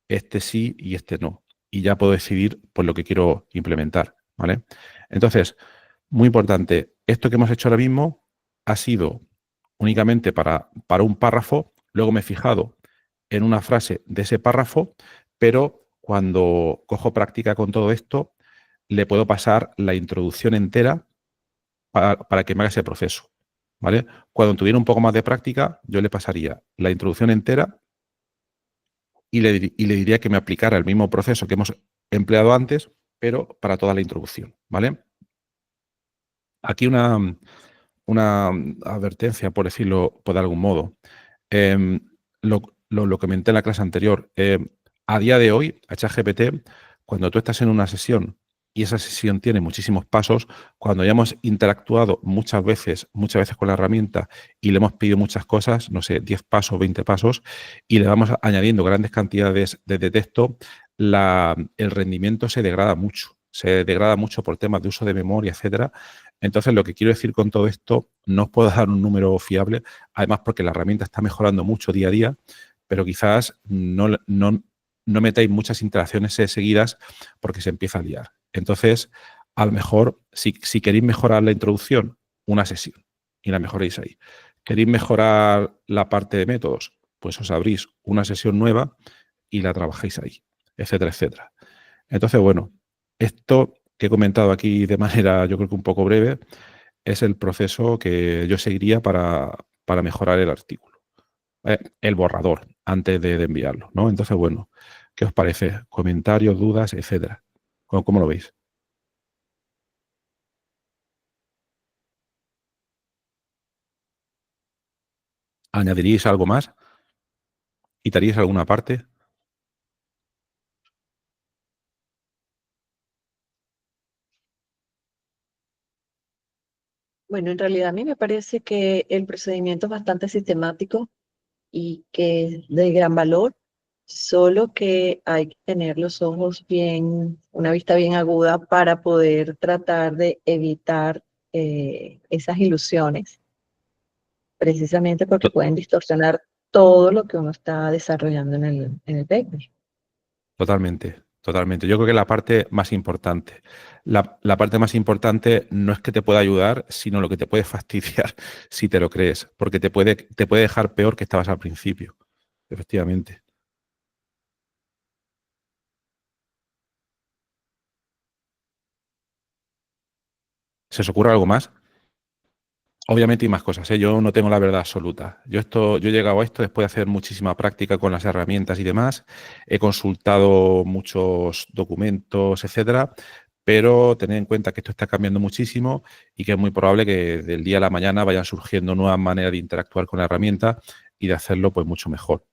este sí y este no. Y ya puedo decidir por lo que quiero implementar, ¿vale? Entonces, muy importante, esto que hemos hecho ahora mismo ha sido únicamente para un párrafo, luego me he fijado en una frase de ese párrafo, pero cuando cojo práctica con todo esto, le puedo pasar la introducción entera para que me haga ese proceso, ¿vale? Cuando tuviera un poco más de práctica, yo le pasaría la introducción entera y le diría que me aplicara el mismo proceso que hemos empleado antes, pero para toda la introducción, ¿vale? Aquí una advertencia, por decirlo de algún modo. Em, lo comenté en la clase anterior. A día de hoy, a ChatGPT, cuando tú estás en una sesión y esa sesión tiene muchísimos pasos, cuando ya hemos interactuado muchas veces con la herramienta y le hemos pedido muchas cosas, no sé, 10 pasos, 20 pasos, y le vamos añadiendo grandes cantidades de texto, el rendimiento se degrada mucho. Se degrada mucho por temas de uso de memoria, etcétera. Entonces, lo que quiero decir con todo esto, no os puedo dar un número fiable, además porque la herramienta está mejorando mucho día a día, pero quizás no metáis muchas interacciones seguidas porque se empieza a liar. Entonces, a lo mejor, si queréis mejorar la introducción, una sesión y la mejoréis ahí. ¿Queréis mejorar la parte de métodos? Pues os abrís una sesión nueva y la trabajáis ahí, etcétera, etcétera. Entonces, bueno, esto que he comentado aquí de manera, yo creo que un poco breve, es el proceso que yo seguiría para mejorar el artículo. El borrador, antes de enviarlo, ¿no? Entonces, bueno, ¿qué os parece? Comentarios, dudas, etcétera. ¿Cómo lo veis? ¿Añadiríais algo más? ¿Quitaríais alguna parte? Bueno, en realidad a mí me parece que el procedimiento es bastante sistemático y que es de gran valor, solo que hay que tener los ojos bien, una vista bien aguda para poder tratar de evitar esas ilusiones, precisamente porque To- pueden distorsionar todo lo que uno está desarrollando en el paper. Totalmente, totalmente. Yo creo que la parte más importante. La parte más importante no es que te pueda ayudar, sino lo que te puede fastidiar si te lo crees, porque te puede dejar peor que estabas al principio. Efectivamente. ¿Se os ocurre algo más? Obviamente hay más cosas, ¿eh? Yo no tengo la verdad absoluta. Yo he llegado a esto después de hacer muchísima práctica con las herramientas y demás. He consultado muchos documentos, etcétera, pero tened en cuenta que esto está cambiando muchísimo y que es muy probable que del día a la mañana vayan surgiendo nuevas maneras de interactuar con la herramienta y de hacerlo pues mucho mejor.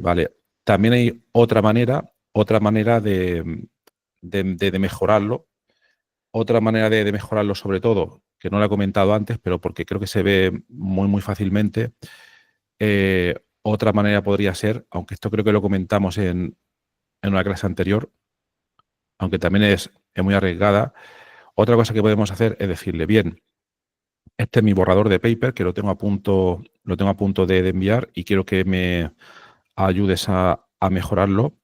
Vale. También hay otra manera de mejorarlo. Otra manera de mejorarlo, sobre todo, que no lo he comentado antes, pero porque creo que se ve muy, muy fácilmente, otra manera podría ser, aunque esto creo que lo comentamos en una clase anterior, aunque también es muy arriesgada, otra cosa que podemos hacer es decirle, bien, este es mi borrador de paper, que lo tengo a punto de enviar y quiero que me ayudes a mejorarlo.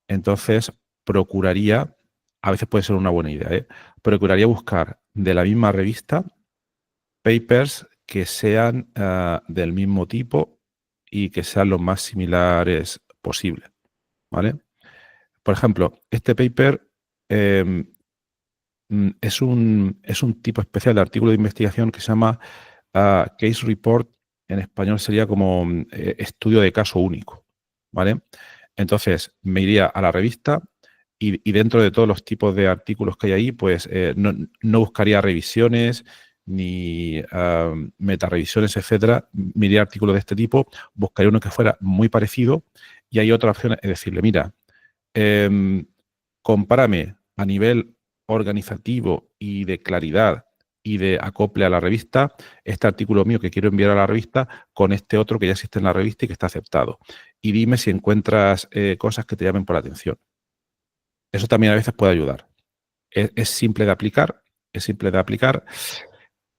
Entonces, procuraría, a veces puede ser una buena idea, procuraría buscar de la misma revista papers que sean del mismo tipo y que sean lo más similares posible, ¿vale? Por ejemplo, este paper es un tipo especial de artículo de investigación que se llama Case Report. En español sería como estudio de caso único, ¿vale? Entonces, me iría a la revista y dentro de todos los tipos de artículos que hay ahí, pues no buscaría revisiones ni metarevisiones, etcétera. Me iría a artículos de este tipo, buscaría uno que fuera muy parecido y hay otra opción, es decirle, mira, compárame a nivel organizativo y de claridad y de acople a la revista, este artículo mío que quiero enviar a la revista con este otro que ya existe en la revista y que está aceptado. Y dime si encuentras cosas que te llamen por la atención. Eso también a veces puede ayudar. Es simple de aplicar,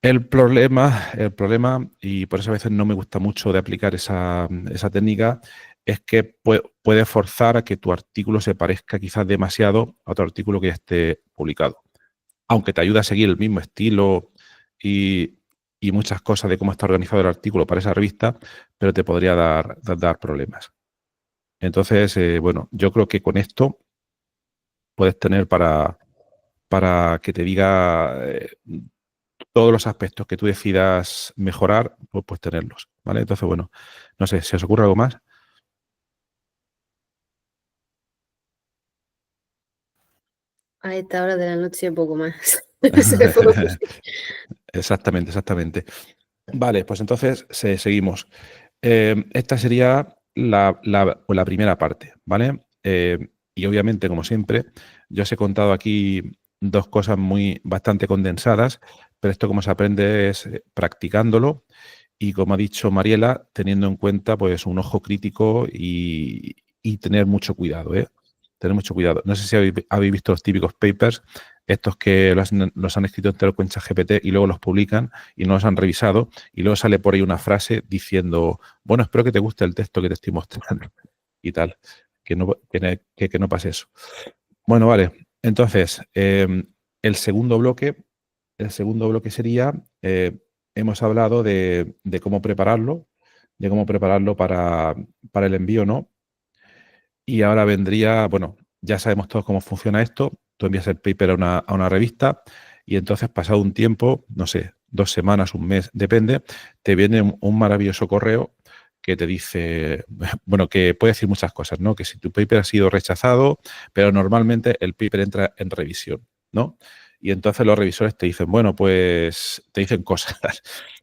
El problema, y por eso a veces no me gusta mucho de aplicar esa técnica, es que puede forzar a que tu artículo se parezca quizás demasiado a otro artículo que ya esté publicado. Aunque te ayude a seguir el mismo estilo y muchas cosas de cómo está organizado el artículo para esa revista, pero te podría dar problemas. Entonces, bueno, yo creo que con esto puedes tener para que te diga todos los aspectos que tú decidas mejorar, pues tenerlos, ¿vale? Entonces, bueno, no sé, ¿se os ocurre algo más? A esta hora de la noche poco más. Se me puede ocurrir. Exactamente. Vale, pues entonces seguimos. Esta sería la primera parte, ¿vale? Y obviamente, como siempre, yo os he contado aquí dos cosas bastante condensadas, pero esto como se aprende es practicándolo y, como ha dicho Mariela, teniendo en cuenta pues un ojo crítico y tener mucho cuidado, ¿eh? Tener mucho cuidado. No sé si habéis visto los típicos papers, estos que los han escrito entero con ChatGPT y luego los publican y no los han revisado y luego sale por ahí una frase diciendo, bueno, espero que te guste el texto que te estoy mostrando y tal. Que no pase eso. Bueno, vale. Entonces, el segundo bloque sería, hemos hablado de cómo prepararlo, para el envío, ¿no? Y ahora vendría, bueno, ya sabemos todos cómo funciona esto. Tú envías el paper a una revista y entonces, pasado un tiempo, no sé, 2 semanas, un mes, depende, te viene un maravilloso correo que te dice, bueno, que puede decir muchas cosas, ¿no? Que si tu paper ha sido rechazado, pero normalmente el paper entra en revisión, ¿no? Y entonces los revisores te dicen, bueno, pues te dicen cosas,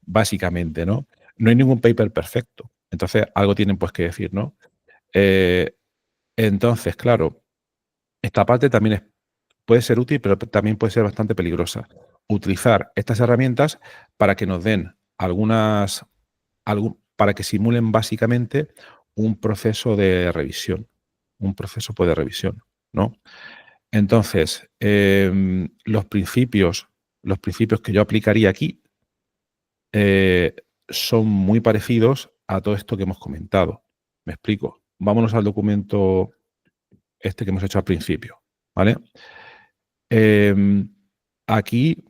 básicamente, ¿no? No hay ningún paper perfecto. Entonces, algo tienen pues que decir, ¿no? Entonces, claro, esta parte también puede ser útil, pero también puede ser bastante peligrosa. Utilizar estas herramientas para que nos den para que simulen básicamente un proceso de revisión, ¿no? Entonces, los principios que yo aplicaría aquí son muy parecidos a todo esto que hemos comentado. Me explico. Vámonos al documento este que hemos hecho al principio, ¿vale? Aquí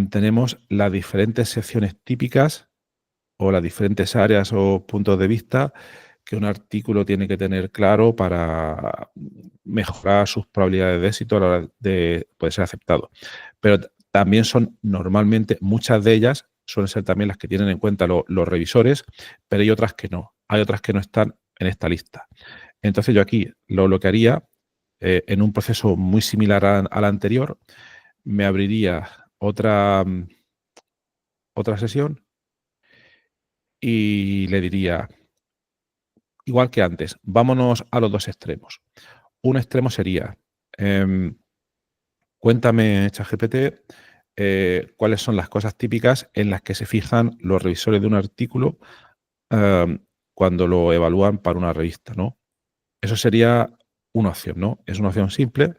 tenemos las diferentes secciones típicas o las diferentes áreas o puntos de vista que un artículo tiene que tener claro para mejorar sus probabilidades de éxito a la hora de poder ser aceptado. Pero también son normalmente, muchas de ellas suelen ser también las que tienen en cuenta los revisores, pero hay otras que no. Hay otras que no están en esta lista. Entonces yo aquí lo que haría, en un proceso muy similar al anterior, me abriría otra sesión y le diría, igual que antes, vámonos a los dos extremos. Un extremo sería, cuéntame, ChatGPT, cuáles son las cosas típicas en las que se fijan los revisores de un artículo cuando lo evalúan para una revista, ¿no? Eso sería una opción, ¿no? Es una opción simple,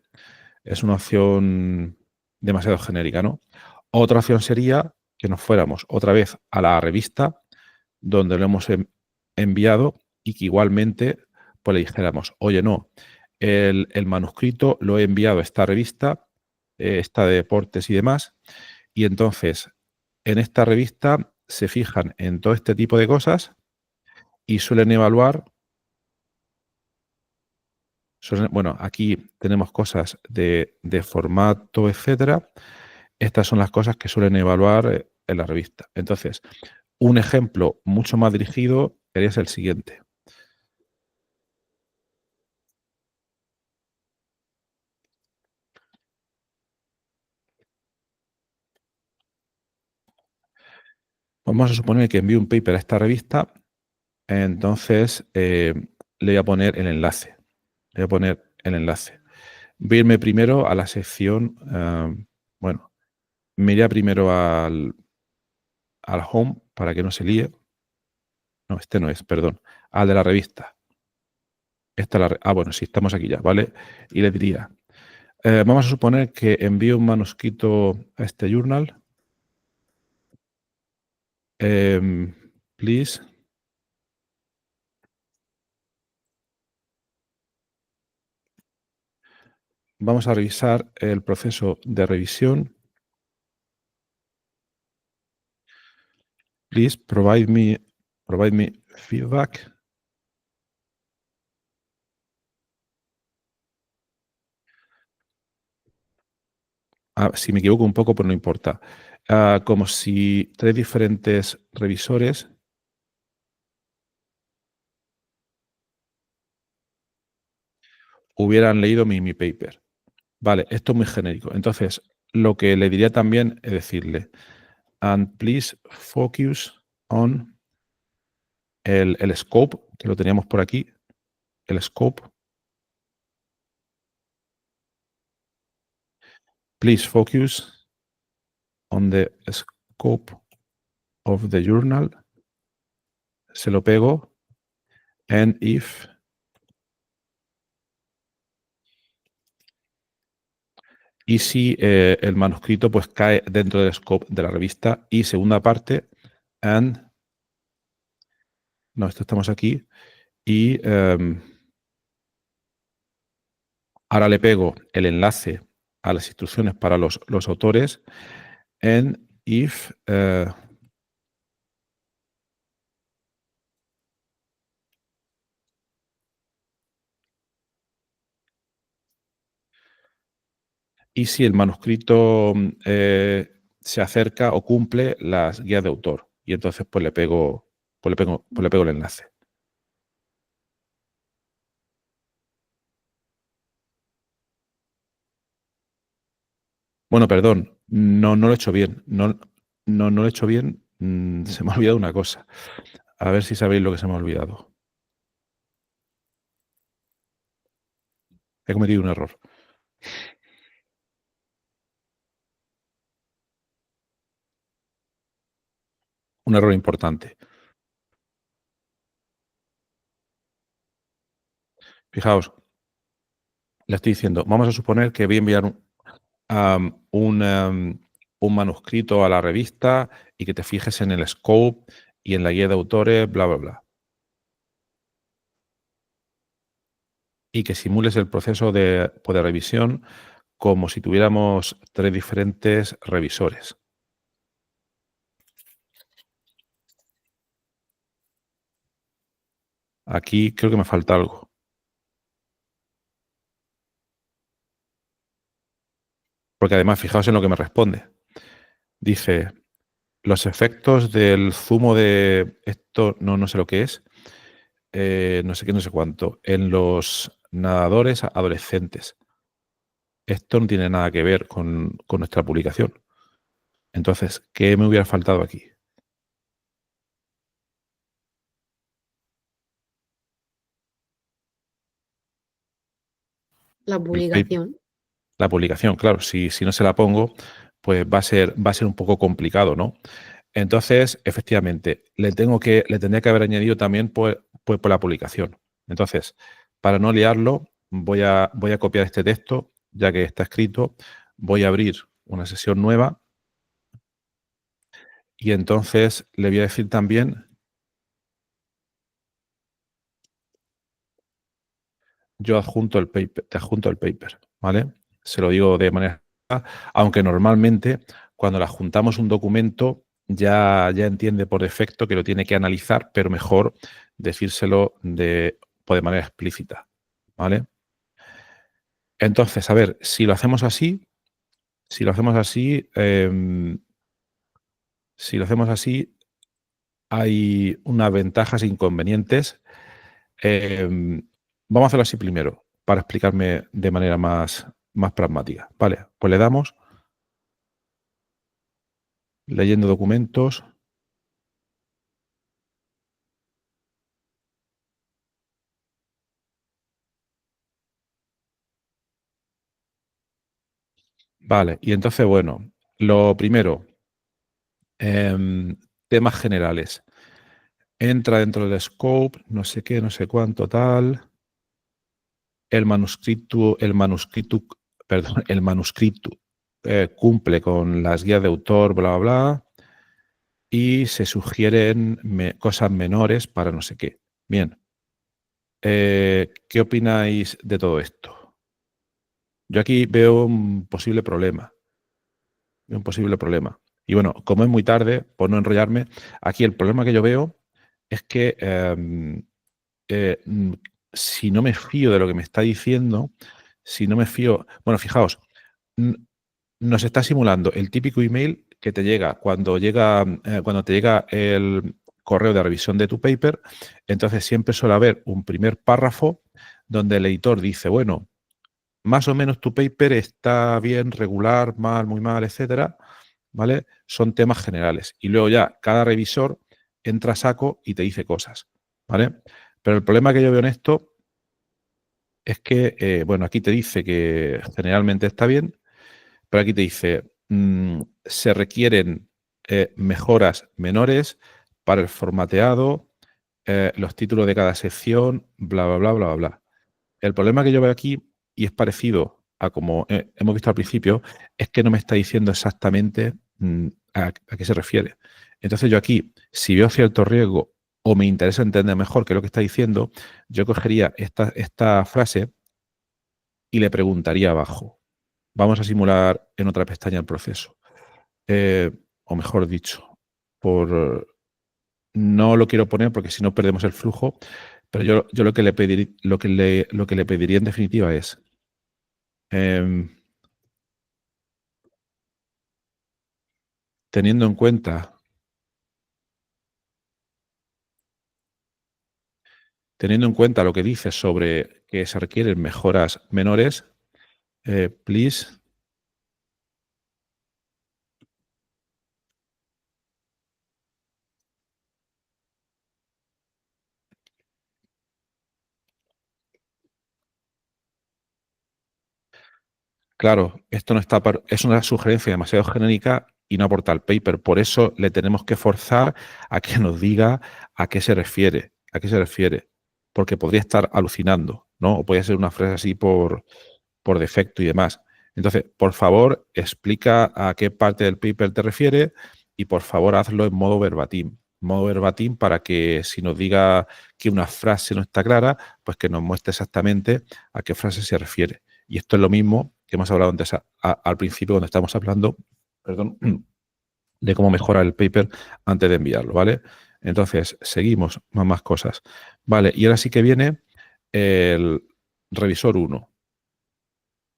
es una opción demasiado genérica, ¿no? Otra opción sería que nos fuéramos otra vez a la revista donde lo hemos enviado y que igualmente pues le dijéramos, oye, no, el manuscrito lo he enviado a esta revista, esta de deportes y demás, y entonces en esta revista se fijan en todo este tipo de cosas y suelen evaluar. Bueno, aquí tenemos cosas de formato, etcétera. Estas son las cosas que suelen evaluar en la revista. Entonces, un ejemplo mucho más dirigido sería el siguiente. Vamos a suponer que envío un paper a esta revista, entonces le voy a poner el enlace. Voy a irme primero a la sección, bueno, me iría primero al home para que no se líe. No, este no es, perdón, al de la revista. Bueno, sí, estamos aquí ya, ¿vale? Y le diría, vamos a suponer que envío un manuscrito a este journal Please vamos a revisar el proceso de revisión. Please provide me feedback. Si me equivoco un poco, pero no importa. Como si 3 diferentes revisores hubieran leído mi paper. Vale, esto es muy genérico. Entonces, lo que le diría también es decirle, and please focus on el scope, que lo teníamos por aquí, el scope. Please focus on the scope of the journal. Se lo pego. And if y si el manuscrito pues cae dentro del scope de la revista. Y segunda parte, and no, esto estamos aquí. Y ahora le pego el enlace a las instrucciones para los autores. And if y si el manuscrito se acerca o cumple las guías de autor. Y entonces pues le pego el enlace. Bueno, perdón, no lo he hecho bien. No lo he hecho bien. Se me ha olvidado una cosa. A ver si sabéis lo que se me ha olvidado. He cometido un error. Un error importante. Fijaos, le estoy diciendo, vamos a suponer que voy a enviar un manuscrito a la revista y que te fijes en el scope y en la guía de autores, bla, bla, bla. Y que simules el proceso de revisión como si tuviéramos 3 diferentes revisores. Aquí creo que me falta algo. Porque además, fijaos en lo que me responde. Dice, los efectos del zumo de esto, no sé lo que es, no sé qué, no sé cuánto, en los nadadores adolescentes. Esto no tiene nada que ver con nuestra publicación. Entonces, ¿qué me hubiera faltado aquí? La publicación. La publicación, claro, si no se la pongo, pues va a ser un poco complicado, ¿no? Entonces, efectivamente, le tendría que haber añadido también pues por la publicación. Entonces, para no liarlo, voy a copiar este texto, ya que está escrito, voy a abrir una sesión nueva y entonces le voy a decir también, yo te adjunto el paper, ¿vale? Se lo digo de manera, aunque normalmente cuando le adjuntamos un documento ya entiende por defecto que lo tiene que analizar, pero mejor decírselo de manera explícita, ¿vale? Entonces, a ver, si lo hacemos así, hay unas ventajas e inconvenientes. Vamos a hacerlo así primero, para explicarme de manera más pragmática. Vale, pues le damos leyendo documentos. Vale, y entonces, bueno, lo primero, temas generales. Entra dentro del scope, no sé qué, no sé cuánto, tal. El manuscrito cumple con las guías de autor, bla, bla, bla. y se sugieren cosas menores para no sé qué. Bien. ¿Qué opináis de todo esto? Yo aquí veo un posible problema. Un posible problema. Y bueno, como es muy tarde, por no enrollarme, aquí el problema que yo veo es que si no me fío de lo que me está diciendo, si no me fío... Bueno, fijaos, nos está simulando el típico email que te llega cuando te llega el correo de revisión de tu paper. Entonces siempre suele haber un primer párrafo donde el editor dice, bueno, más o menos tu paper está bien, regular, mal, muy mal, etcétera, ¿vale? Son temas generales. Y luego ya cada revisor entra a saco y te dice cosas, ¿vale? Pero el problema que yo veo en esto es que, bueno, aquí te dice que generalmente está bien, pero aquí te dice, se requieren mejoras menores para el formateado, los títulos de cada sección, bla, bla, bla, bla, bla. El problema que yo veo aquí, y es parecido a como hemos visto al principio, es que no me está diciendo exactamente a qué se refiere. Entonces yo aquí, si veo cierto riesgo o me interesa entender mejor qué es lo que está diciendo, yo cogería esta frase y le preguntaría abajo. Vamos a simular en otra pestaña el proceso. O mejor dicho, no lo quiero poner porque si no perdemos el flujo, pero yo lo que le pediría en definitiva es teniendo en cuenta lo que dice sobre que se requieren mejoras menores, please claro, esto no está es una sugerencia demasiado genérica y no aporta al paper. Por eso le tenemos que forzar a que nos diga a qué se refiere, porque podría estar alucinando, ¿no? O podría ser una frase así por defecto y demás. Entonces, por favor, explica a qué parte del paper te refiere y por favor hazlo en modo verbatim. Modo verbatim para que si nos diga que una frase no está clara, pues que nos muestre exactamente a qué frase se refiere. Y esto es lo mismo que hemos hablado antes al principio cuando estábamos hablando, perdón, de cómo mejorar el paper antes de enviarlo, ¿vale? Entonces, seguimos, más cosas. Vale, y ahora sí que viene el revisor 1.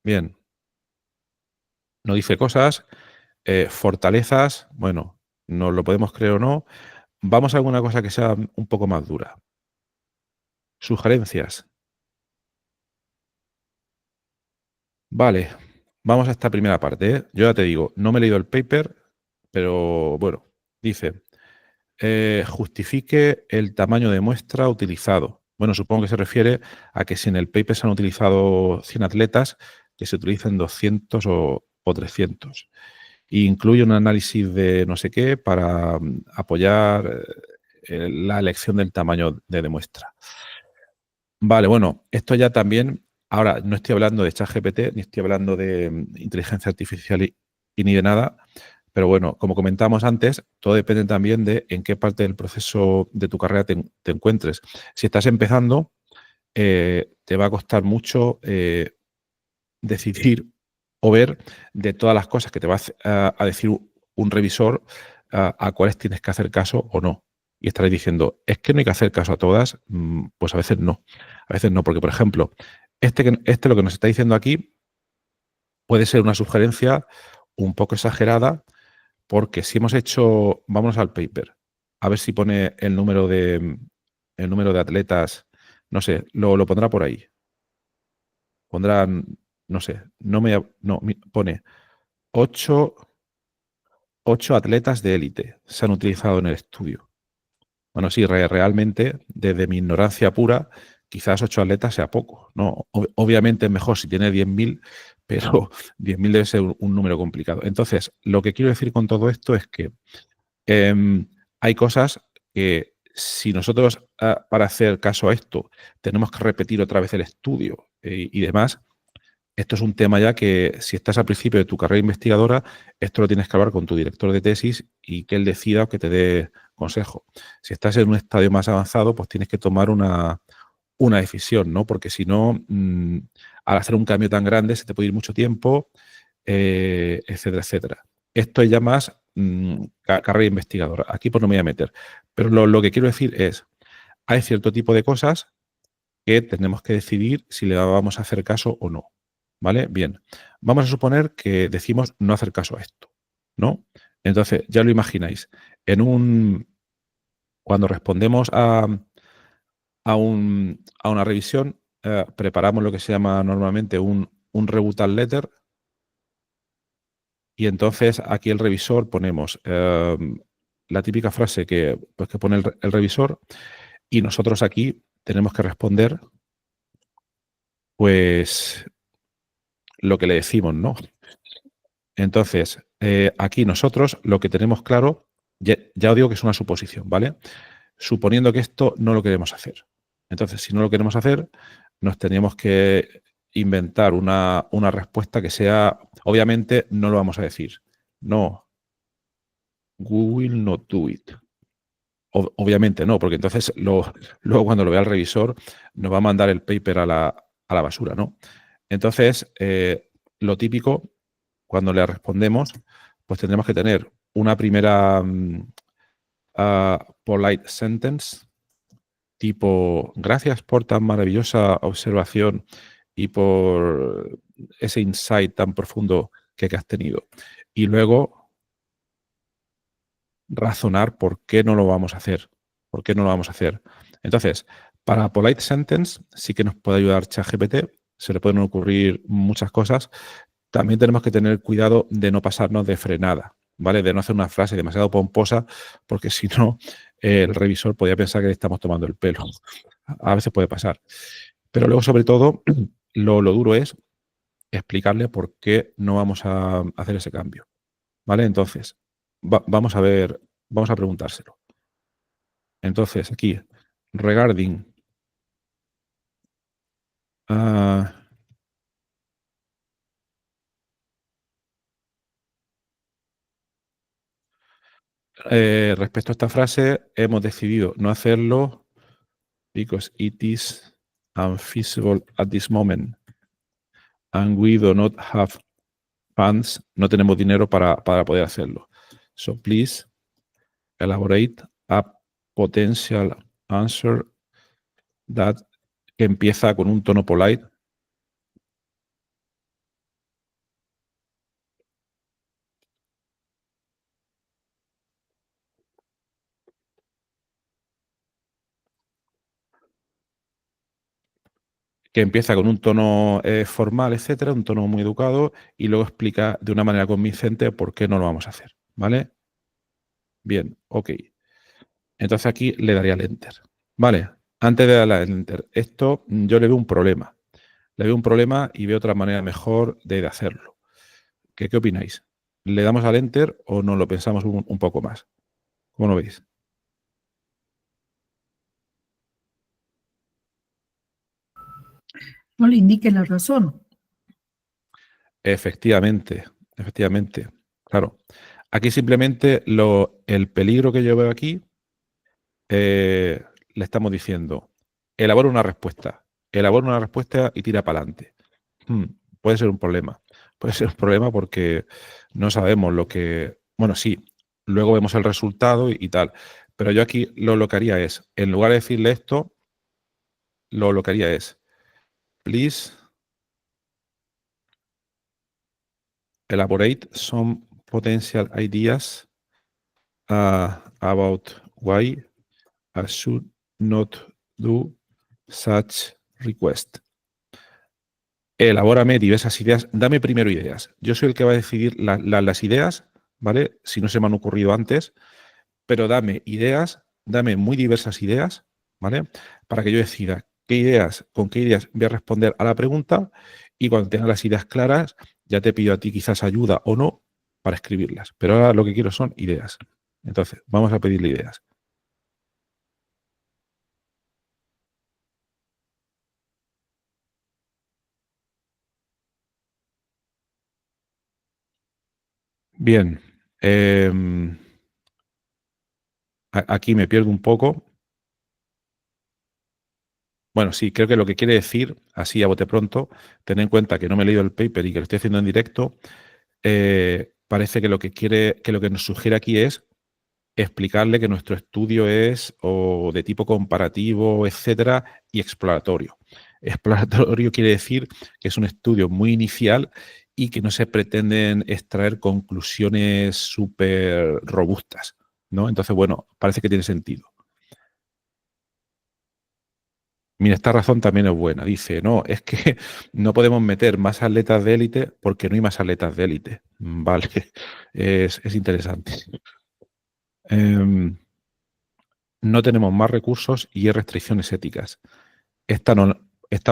Bien. Nos dice cosas, fortalezas, bueno, nos lo podemos creer o no. Vamos a alguna cosa que sea un poco más dura. Sugerencias. Vale, vamos a esta primera parte, ¿eh? Yo ya te digo, no me he leído el paper, pero bueno, dice, justifique el tamaño de muestra utilizado. Bueno, supongo que se refiere a que si en el paper se han utilizado 100 atletas, que se utilicen 200 o 300. E incluye un análisis de no sé qué para apoyar la elección del tamaño de muestra. Vale, bueno, esto ya también, ahora no estoy hablando de ChatGPT, ni estoy hablando de inteligencia artificial y ni de nada, pero bueno, como comentamos antes, todo depende también de en qué parte del proceso de tu carrera te encuentres. Si estás empezando, te va a costar mucho decidir o ver de todas las cosas que te va a decir un revisor a cuáles tienes que hacer caso o no. Y estaréis diciendo, es que no hay que hacer caso a todas. Pues a veces no. A veces no, porque por ejemplo, lo que nos está diciendo aquí puede ser una sugerencia un poco exagerada, porque si hemos hecho, vámonos al paper, a ver si pone el número de atletas, no sé, lo pondrá por ahí. Pondrán, no sé, pone 8 atletas de élite se han utilizado en el estudio. Bueno, sí, realmente, desde mi ignorancia pura, quizás 8 atletas sea poco, ¿no? Obviamente es mejor si tiene 10.000, pero 10.000 debe ser un número complicado. Entonces, lo que quiero decir con todo esto es que hay cosas que si nosotros, para hacer caso a esto, tenemos que repetir otra vez el estudio y demás, esto es un tema ya que si estás al principio de tu carrera investigadora, esto lo tienes que hablar con tu director de tesis y que él decida o que te dé consejo. Si estás en un estadio más avanzado, pues tienes que tomar una decisión, ¿no? Porque si no, al hacer un cambio tan grande se te puede ir mucho tiempo, etcétera, etcétera. Esto es ya más carrera investigadora. Aquí pues no me voy a meter. Pero lo que quiero decir es, hay cierto tipo de cosas que tenemos que decidir si le vamos a hacer caso o no. ¿Vale? Bien. Vamos a suponer que decimos no hacer caso a esto, ¿no? Entonces, ya lo imagináis. Cuando respondemos a una revisión, preparamos lo que se llama normalmente un rebuttal letter. Y entonces aquí el revisor ponemos la típica frase que pone el revisor, y nosotros aquí tenemos que responder pues lo que le decimos, ¿no? Entonces, aquí nosotros lo que tenemos claro, ya os digo que es una suposición, ¿vale? Suponiendo que esto no lo queremos hacer. Entonces, si no lo queremos hacer, nos teníamos que inventar una respuesta que sea, obviamente no lo vamos a decir. No, we will not do it. Obviamente no, porque entonces luego cuando lo vea el revisor nos va a mandar el paper a la basura, ¿no? Entonces, lo típico, cuando le respondemos, pues tendremos que tener una primera polite sentence, tipo, gracias por tan maravillosa observación y por ese insight tan profundo que has tenido. Y luego razonar por qué no lo vamos a hacer. ¿Por qué no lo vamos a hacer? Entonces, para polite sentence sí que nos puede ayudar ChatGPT. Se le pueden ocurrir muchas cosas. También tenemos que tener cuidado de no pasarnos de frenada, ¿vale? De no hacer una frase demasiado pomposa, porque si no, el revisor podría pensar que le estamos tomando el pelo. A veces puede pasar. Pero luego, sobre todo, lo duro es explicarle por qué no vamos a hacer ese cambio, ¿vale? Entonces, vamos a ver, vamos a preguntárselo. Entonces, aquí, regarding respecto a esta frase, hemos decidido no hacerlo because it is unfeasible at this moment and we do not have funds, no tenemos dinero para poder hacerlo. So please elaborate a potential answer that, que empieza con un tono polite. Que empieza con un tono formal, etcétera, un tono muy educado, y luego explica de una manera convincente por qué no lo vamos a hacer, ¿vale? Bien, ok. Entonces aquí le daría al Enter. Vale, antes de darle al Enter, esto yo le veo un problema. Le veo un problema y veo otra manera mejor de hacerlo. ¿Qué opináis? ¿Le damos al Enter o no lo pensamos un poco más? ¿Cómo lo veis? No le indique la razón. Efectivamente, efectivamente. Claro. Aquí simplemente el peligro que yo veo aquí, le estamos diciendo, elabora una respuesta y tira para adelante. Puede ser un problema. Puede ser un problema porque no sabemos lo que... Bueno, sí, luego vemos el resultado y tal. Pero yo aquí lo que haría es, en lugar de decirle esto, lo que haría es, please elaborate some potential ideas about why I should not do such request. Elabórame diversas ideas. Dame primero ideas. Yo soy el que va a decidir las ideas, ¿vale? Si no se me han ocurrido antes, pero dame ideas, dame muy diversas ideas, ¿vale? Para que yo decida con qué ideas voy a responder a la pregunta, y cuando tenga las ideas claras, ya te pido a ti quizás ayuda o no para escribirlas. Pero ahora lo que quiero son ideas. Entonces, vamos a pedirle ideas. Bien. Aquí me pierdo un poco. Bueno, sí, creo que lo que quiere decir, así a bote pronto, ten en cuenta que no me he leído el paper y que lo estoy haciendo en directo, parece que lo que nos sugiere aquí es explicarle que nuestro estudio es o de tipo comparativo, etcétera, y exploratorio. Exploratorio quiere decir que es un estudio muy inicial y que no se pretenden extraer conclusiones súper robustas, ¿no? Entonces, bueno, parece que tiene sentido. Mira, esta razón también es buena. Dice, no, es que no podemos meter más atletas de élite porque no hay más atletas de élite. Vale, es interesante. No tenemos más recursos y hay restricciones éticas. Esta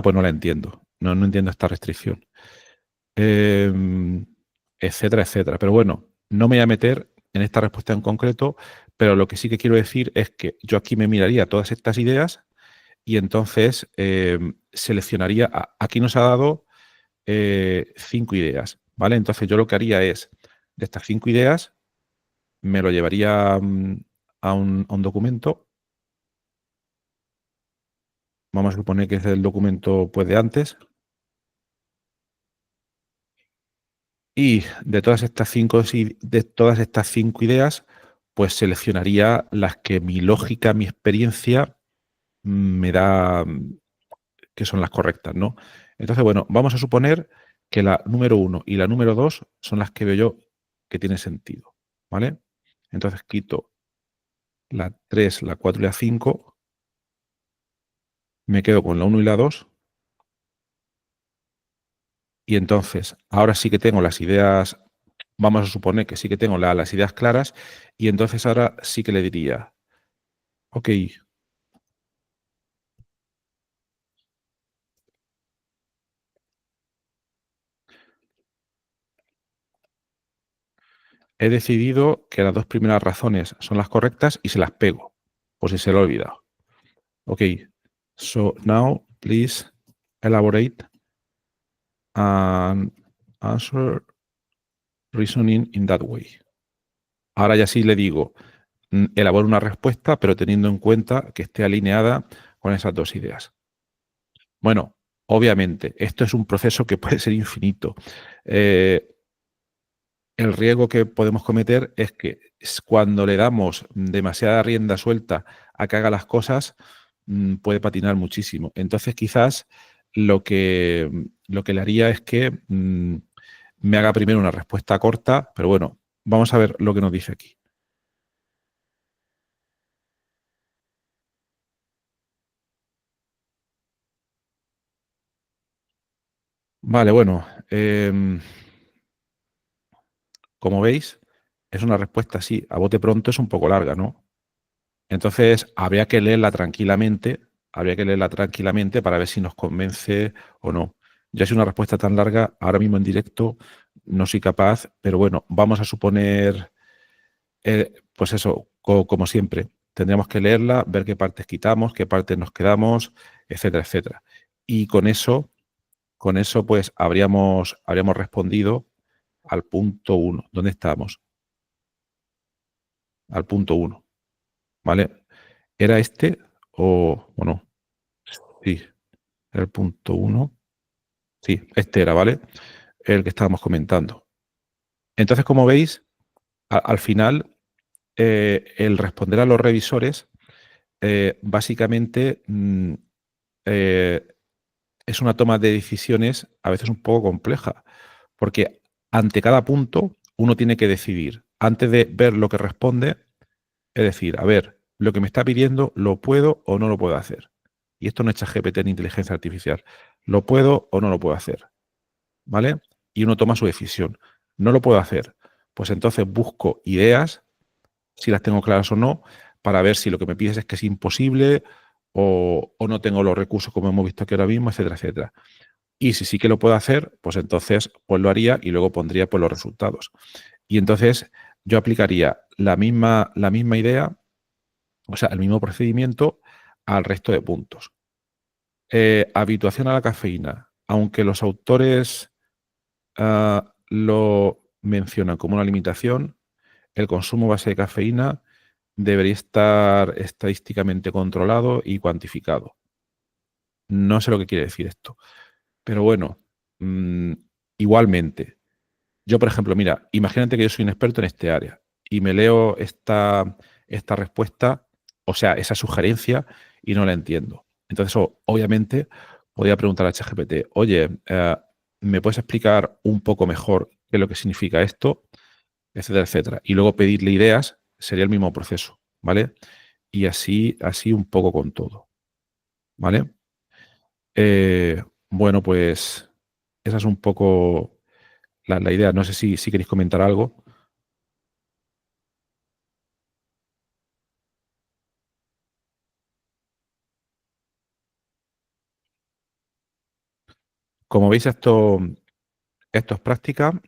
pues no la entiendo. No entiendo esta restricción. Etcétera, etcétera. Pero bueno, no me voy a meter en esta respuesta en concreto, pero lo que sí que quiero decir es que yo aquí me miraría todas estas ideas y entonces seleccionaría. Aquí nos ha dado 5 ideas, ¿vale? Entonces yo lo que haría es, de estas 5 ideas, me lo llevaría a un documento. Vamos a suponer que es el documento pues, de antes. Y de todas estas 5 ideas, pues seleccionaría las que mi lógica, mi experiencia me da que son las correctas, ¿no? Entonces, bueno, vamos a suponer que la número 1 y la número 2 son las que veo yo que tienen sentido, ¿vale? Entonces quito la 3, la 4 y la 5, me quedo con la 1 y la 2 y entonces ahora sí que tengo las ideas, vamos a suponer que sí que tengo las ideas claras y entonces ahora sí que le diría, ok, he decidido que las 2 primeras razones son las correctas y se las pego, por si se lo he olvidado. Ok, so now please elaborate and answer reasoning in that way. Ahora ya sí le digo, elabora una respuesta, pero teniendo en cuenta que esté alineada con esas 2 ideas. Bueno, obviamente, esto es un proceso que puede ser infinito. El riesgo que podemos cometer es que cuando le damos demasiada rienda suelta a que haga las cosas, puede patinar muchísimo. Entonces, quizás lo que le haría es que me haga primero una respuesta corta, pero bueno, vamos a ver lo que nos dice aquí. Vale, bueno, como veis, es una respuesta así, a bote pronto es un poco larga, ¿no? Entonces, habría que leerla tranquilamente para ver si nos convence o no. Ya es una respuesta tan larga, ahora mismo en directo no soy capaz, pero bueno, vamos a suponer, pues eso, como siempre, tendríamos que leerla, ver qué partes quitamos, qué partes nos quedamos, etcétera, etcétera. Y con eso pues habríamos respondido al punto 1. ¿Dónde estamos? Al punto 1, ¿vale? ¿Era este o no? Sí, era el punto 1. Sí, este era, ¿vale? El que estábamos comentando. Entonces, como veis, al final, el responder a los revisores, básicamente, es una toma de decisiones a veces un poco compleja, porque ante cada punto uno tiene que decidir, antes de ver lo que responde, es decir, a ver, lo que me está pidiendo, ¿lo puedo o no lo puedo hacer? Y esto no es ChatGPT ni inteligencia artificial. ¿Lo puedo o no lo puedo hacer? ¿Vale? Y uno toma su decisión. No lo puedo hacer. Pues entonces busco ideas, si las tengo claras o no, para ver si lo que me pides es que es imposible o no tengo los recursos como hemos visto aquí ahora mismo, etcétera, etcétera. Y si sí que lo puedo hacer, pues entonces pues lo haría y luego pondría pues, los resultados. Y entonces yo aplicaría la misma idea, o sea, el mismo procedimiento al resto de puntos. Habituación a la cafeína. Aunque los autores lo menciona como una limitación el consumo base de cafeína debería estar estadísticamente controlado y cuantificado. No sé lo que quiere decir esto, pero bueno, igualmente. Yo, por ejemplo, mira, imagínate que yo soy un experto en este área y me leo esta respuesta, o sea, esa sugerencia, y no la entiendo. Entonces, obviamente, podría preguntar a ChatGPT, oye, ¿me puedes explicar un poco mejor qué es lo que significa esto? Etcétera, etcétera. Y luego pedirle ideas sería el mismo proceso, ¿vale? Y así un poco con todo, ¿vale? Bueno, pues esa es un poco la idea. No sé si queréis comentar algo. Como veis, esto es práctica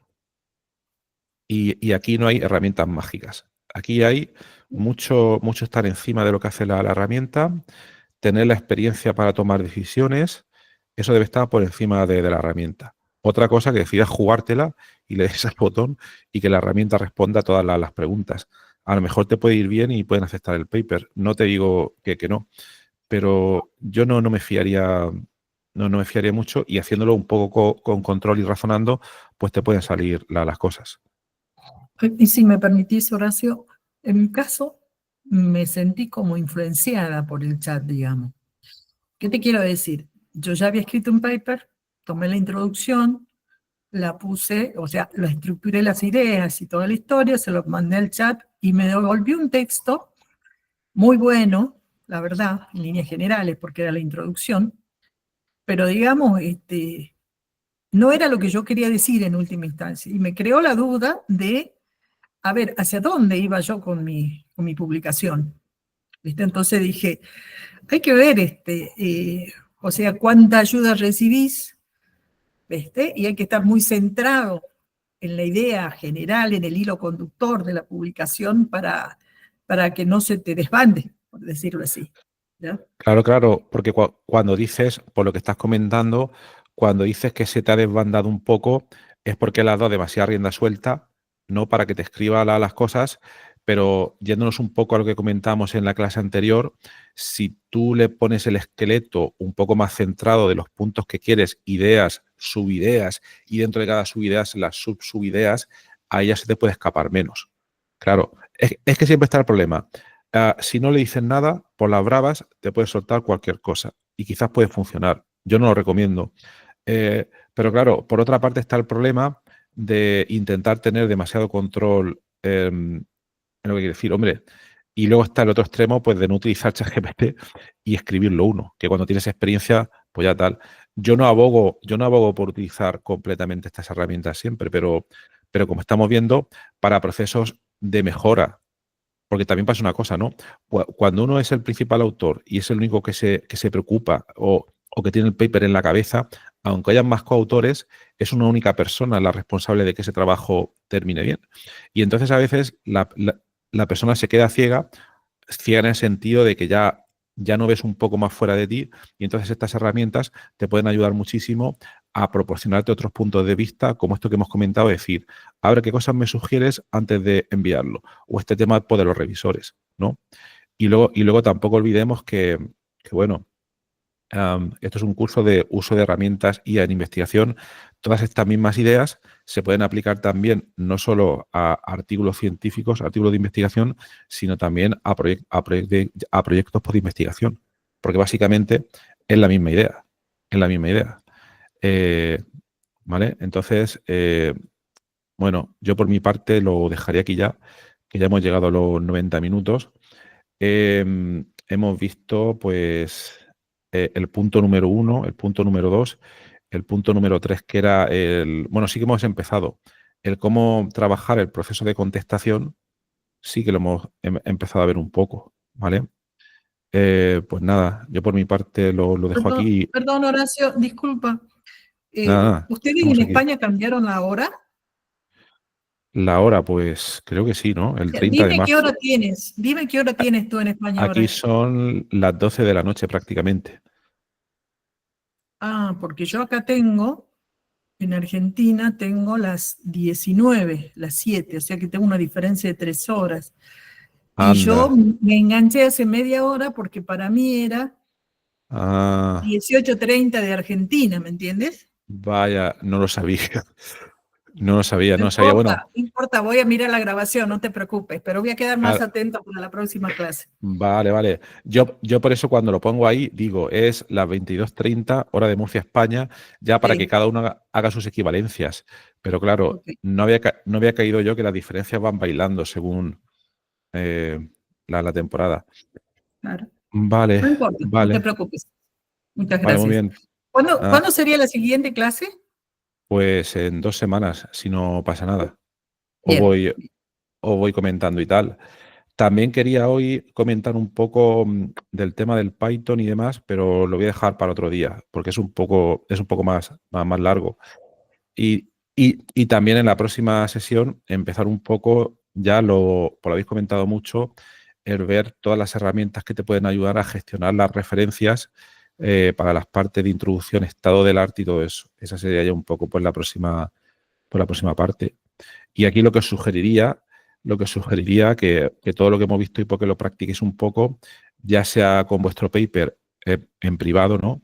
y aquí no hay herramientas mágicas. Aquí hay mucho estar encima de lo que hace la herramienta, tener la experiencia para tomar decisiones, eso debe estar por encima de la herramienta. Otra cosa que decidas jugártela y le des al botón y que la herramienta responda a todas las preguntas. A lo mejor te puede ir bien y pueden aceptar el paper. No te digo que no, pero yo no me fiaría, no me fiaría mucho, y haciéndolo un poco con control y razonando, pues te pueden salir las cosas. Y si me permitís, Horacio, en mi caso me sentí como influenciada por el chat, digamos. ¿Qué te quiero decir? Yo ya había escrito un paper, tomé la introducción, la puse, o sea, lo estructuré las ideas y toda la historia, se lo mandé al chat y me devolvió un texto muy bueno, la verdad, en líneas generales, porque era la introducción, pero digamos, no era lo que yo quería decir en última instancia, y me creó la duda de, a ver, ¿hacia dónde iba yo con mi publicación? ¿Viste? Entonces dije, hay que ver, o sea, cuánta ayuda recibís, ¿viste? Y hay que estar muy centrado en la idea general, en el hilo conductor de la publicación para que no se te desbande, por decirlo así, ¿ya? Claro, porque cuando dices, por lo que estás comentando, cuando dices que se te ha desbandado un poco, es porque le has dado demasiada rienda suelta, no para que te escriba las cosas, pero yéndonos un poco a lo que comentamos en la clase anterior, si tú le pones el esqueleto un poco más centrado de los puntos que quieres, ideas, subideas, y dentro de cada subideas las subideas, ahí ya se te puede escapar menos. Claro, es que siempre está el problema. Si no le dices nada, por las bravas te puedes soltar cualquier cosa y quizás puede funcionar. Yo no lo recomiendo. Pero claro, por otra parte está el problema de intentar tener demasiado control en lo que quiere decir, hombre. Y luego está el otro extremo, pues de no utilizar ChatGPT y escribirlo uno, que cuando tienes experiencia, pues ya tal. Yo no abogo por utilizar completamente estas herramientas siempre, pero como estamos viendo, para procesos de mejora. Porque también pasa una cosa, ¿no? Cuando uno es el principal autor y es el único que se preocupa o que tiene el paper en la cabeza, aunque hayan más coautores, es una única persona la responsable de que ese trabajo termine bien. Y entonces a veces la persona se queda ciega en el sentido de que ya no ves un poco más fuera de ti, y entonces estas herramientas te pueden ayudar muchísimo a proporcionarte otros puntos de vista, como esto que hemos comentado, decir, a ver qué cosas me sugieres antes de enviarlo, o este tema de los revisores, ¿no? Y luego tampoco olvidemos que bueno, esto es un curso de uso de herramientas IA en investigación. Todas estas mismas ideas se pueden aplicar también no solo a artículos científicos, artículos de investigación, sino también a proyectos de investigación, porque básicamente es la misma idea. Es la misma idea. ¿Vale? Entonces, bueno, yo por mi parte lo dejaría aquí ya, que ya hemos llegado a los 90 minutos. Hemos visto, pues, el punto número 1, el punto número 2, el punto número 3, que era bueno, sí que hemos empezado. El cómo trabajar el proceso de contestación, sí que lo hemos empezado a ver un poco, ¿vale? Pues nada, yo por mi parte lo dejo aquí. Perdón, Horacio, disculpa. Nada, ¿Ustedes estamos en aquí. España cambiaron la hora? La hora, pues creo que sí, ¿no? El 30 de Dime qué marzo. hora tienes. Dime qué hora tienes tú en España ahora. Aquí son las 12 de la noche prácticamente. Ah, porque yo acá tengo En Argentina tengo las 19, las 7, o sea que tengo una diferencia de 3 horas. Y yo Anda. me enganché hace media hora porque para mí era Ah, 18:30 de Argentina, ¿me entiendes? vaya, no lo sabía. No lo sabía, No no lo sabía. Bueno, importa, no importa, voy a mirar la grabación, no te preocupes, pero voy a quedar más ah, atenta para la próxima clase. vale, vale. Yo por eso cuando lo pongo ahí digo, es las 22:30 hora de Murcia, España, ya para que Sí, cada uno haga sus equivalencias. Pero claro, ok, no había caído yo que las diferencias van bailando según eh, la temporada. claro. Vale, No importa, no te vale, preocupes. Muchas vale, muy gracias. bien. Ah, ¿Cuándo sería la siguiente clase? pues en 2 semanas, si no pasa nada. O Bien, voy, o voy comentando y tal. También quería hoy comentar un poco del tema del Python y demás, pero lo voy a dejar para otro día, porque es un poco más largo. Y también en la próxima sesión empezar un poco, ya lo habéis comentado mucho, el ver todas las herramientas que te pueden ayudar a gestionar las referencias para las partes de introducción, estado del arte y todo eso. Esa sería ya un poco por la próxima parte. Y aquí lo que sugeriría que todo lo que hemos visto y porque lo practiquéis un poco, ya sea con vuestro paper en privado, ¿no?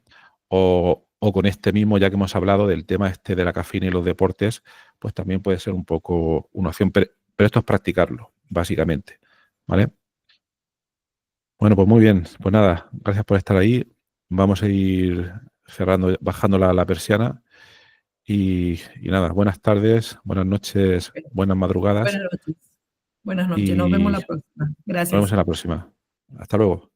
O con este mismo, ya que hemos hablado del tema este de la cafeína y los deportes, pues también puede ser un poco una opción, pero esto es practicarlo, básicamente, ¿vale? Bueno, pues muy bien, pues nada, gracias por estar ahí. Vamos a ir cerrando, bajando la persiana. Y nada, buenas tardes, buenas noches, buenas madrugadas buenas noches. Buenas noches, nos vemos y la próxima. nos vemos Gracias. en la próxima. Hasta luego.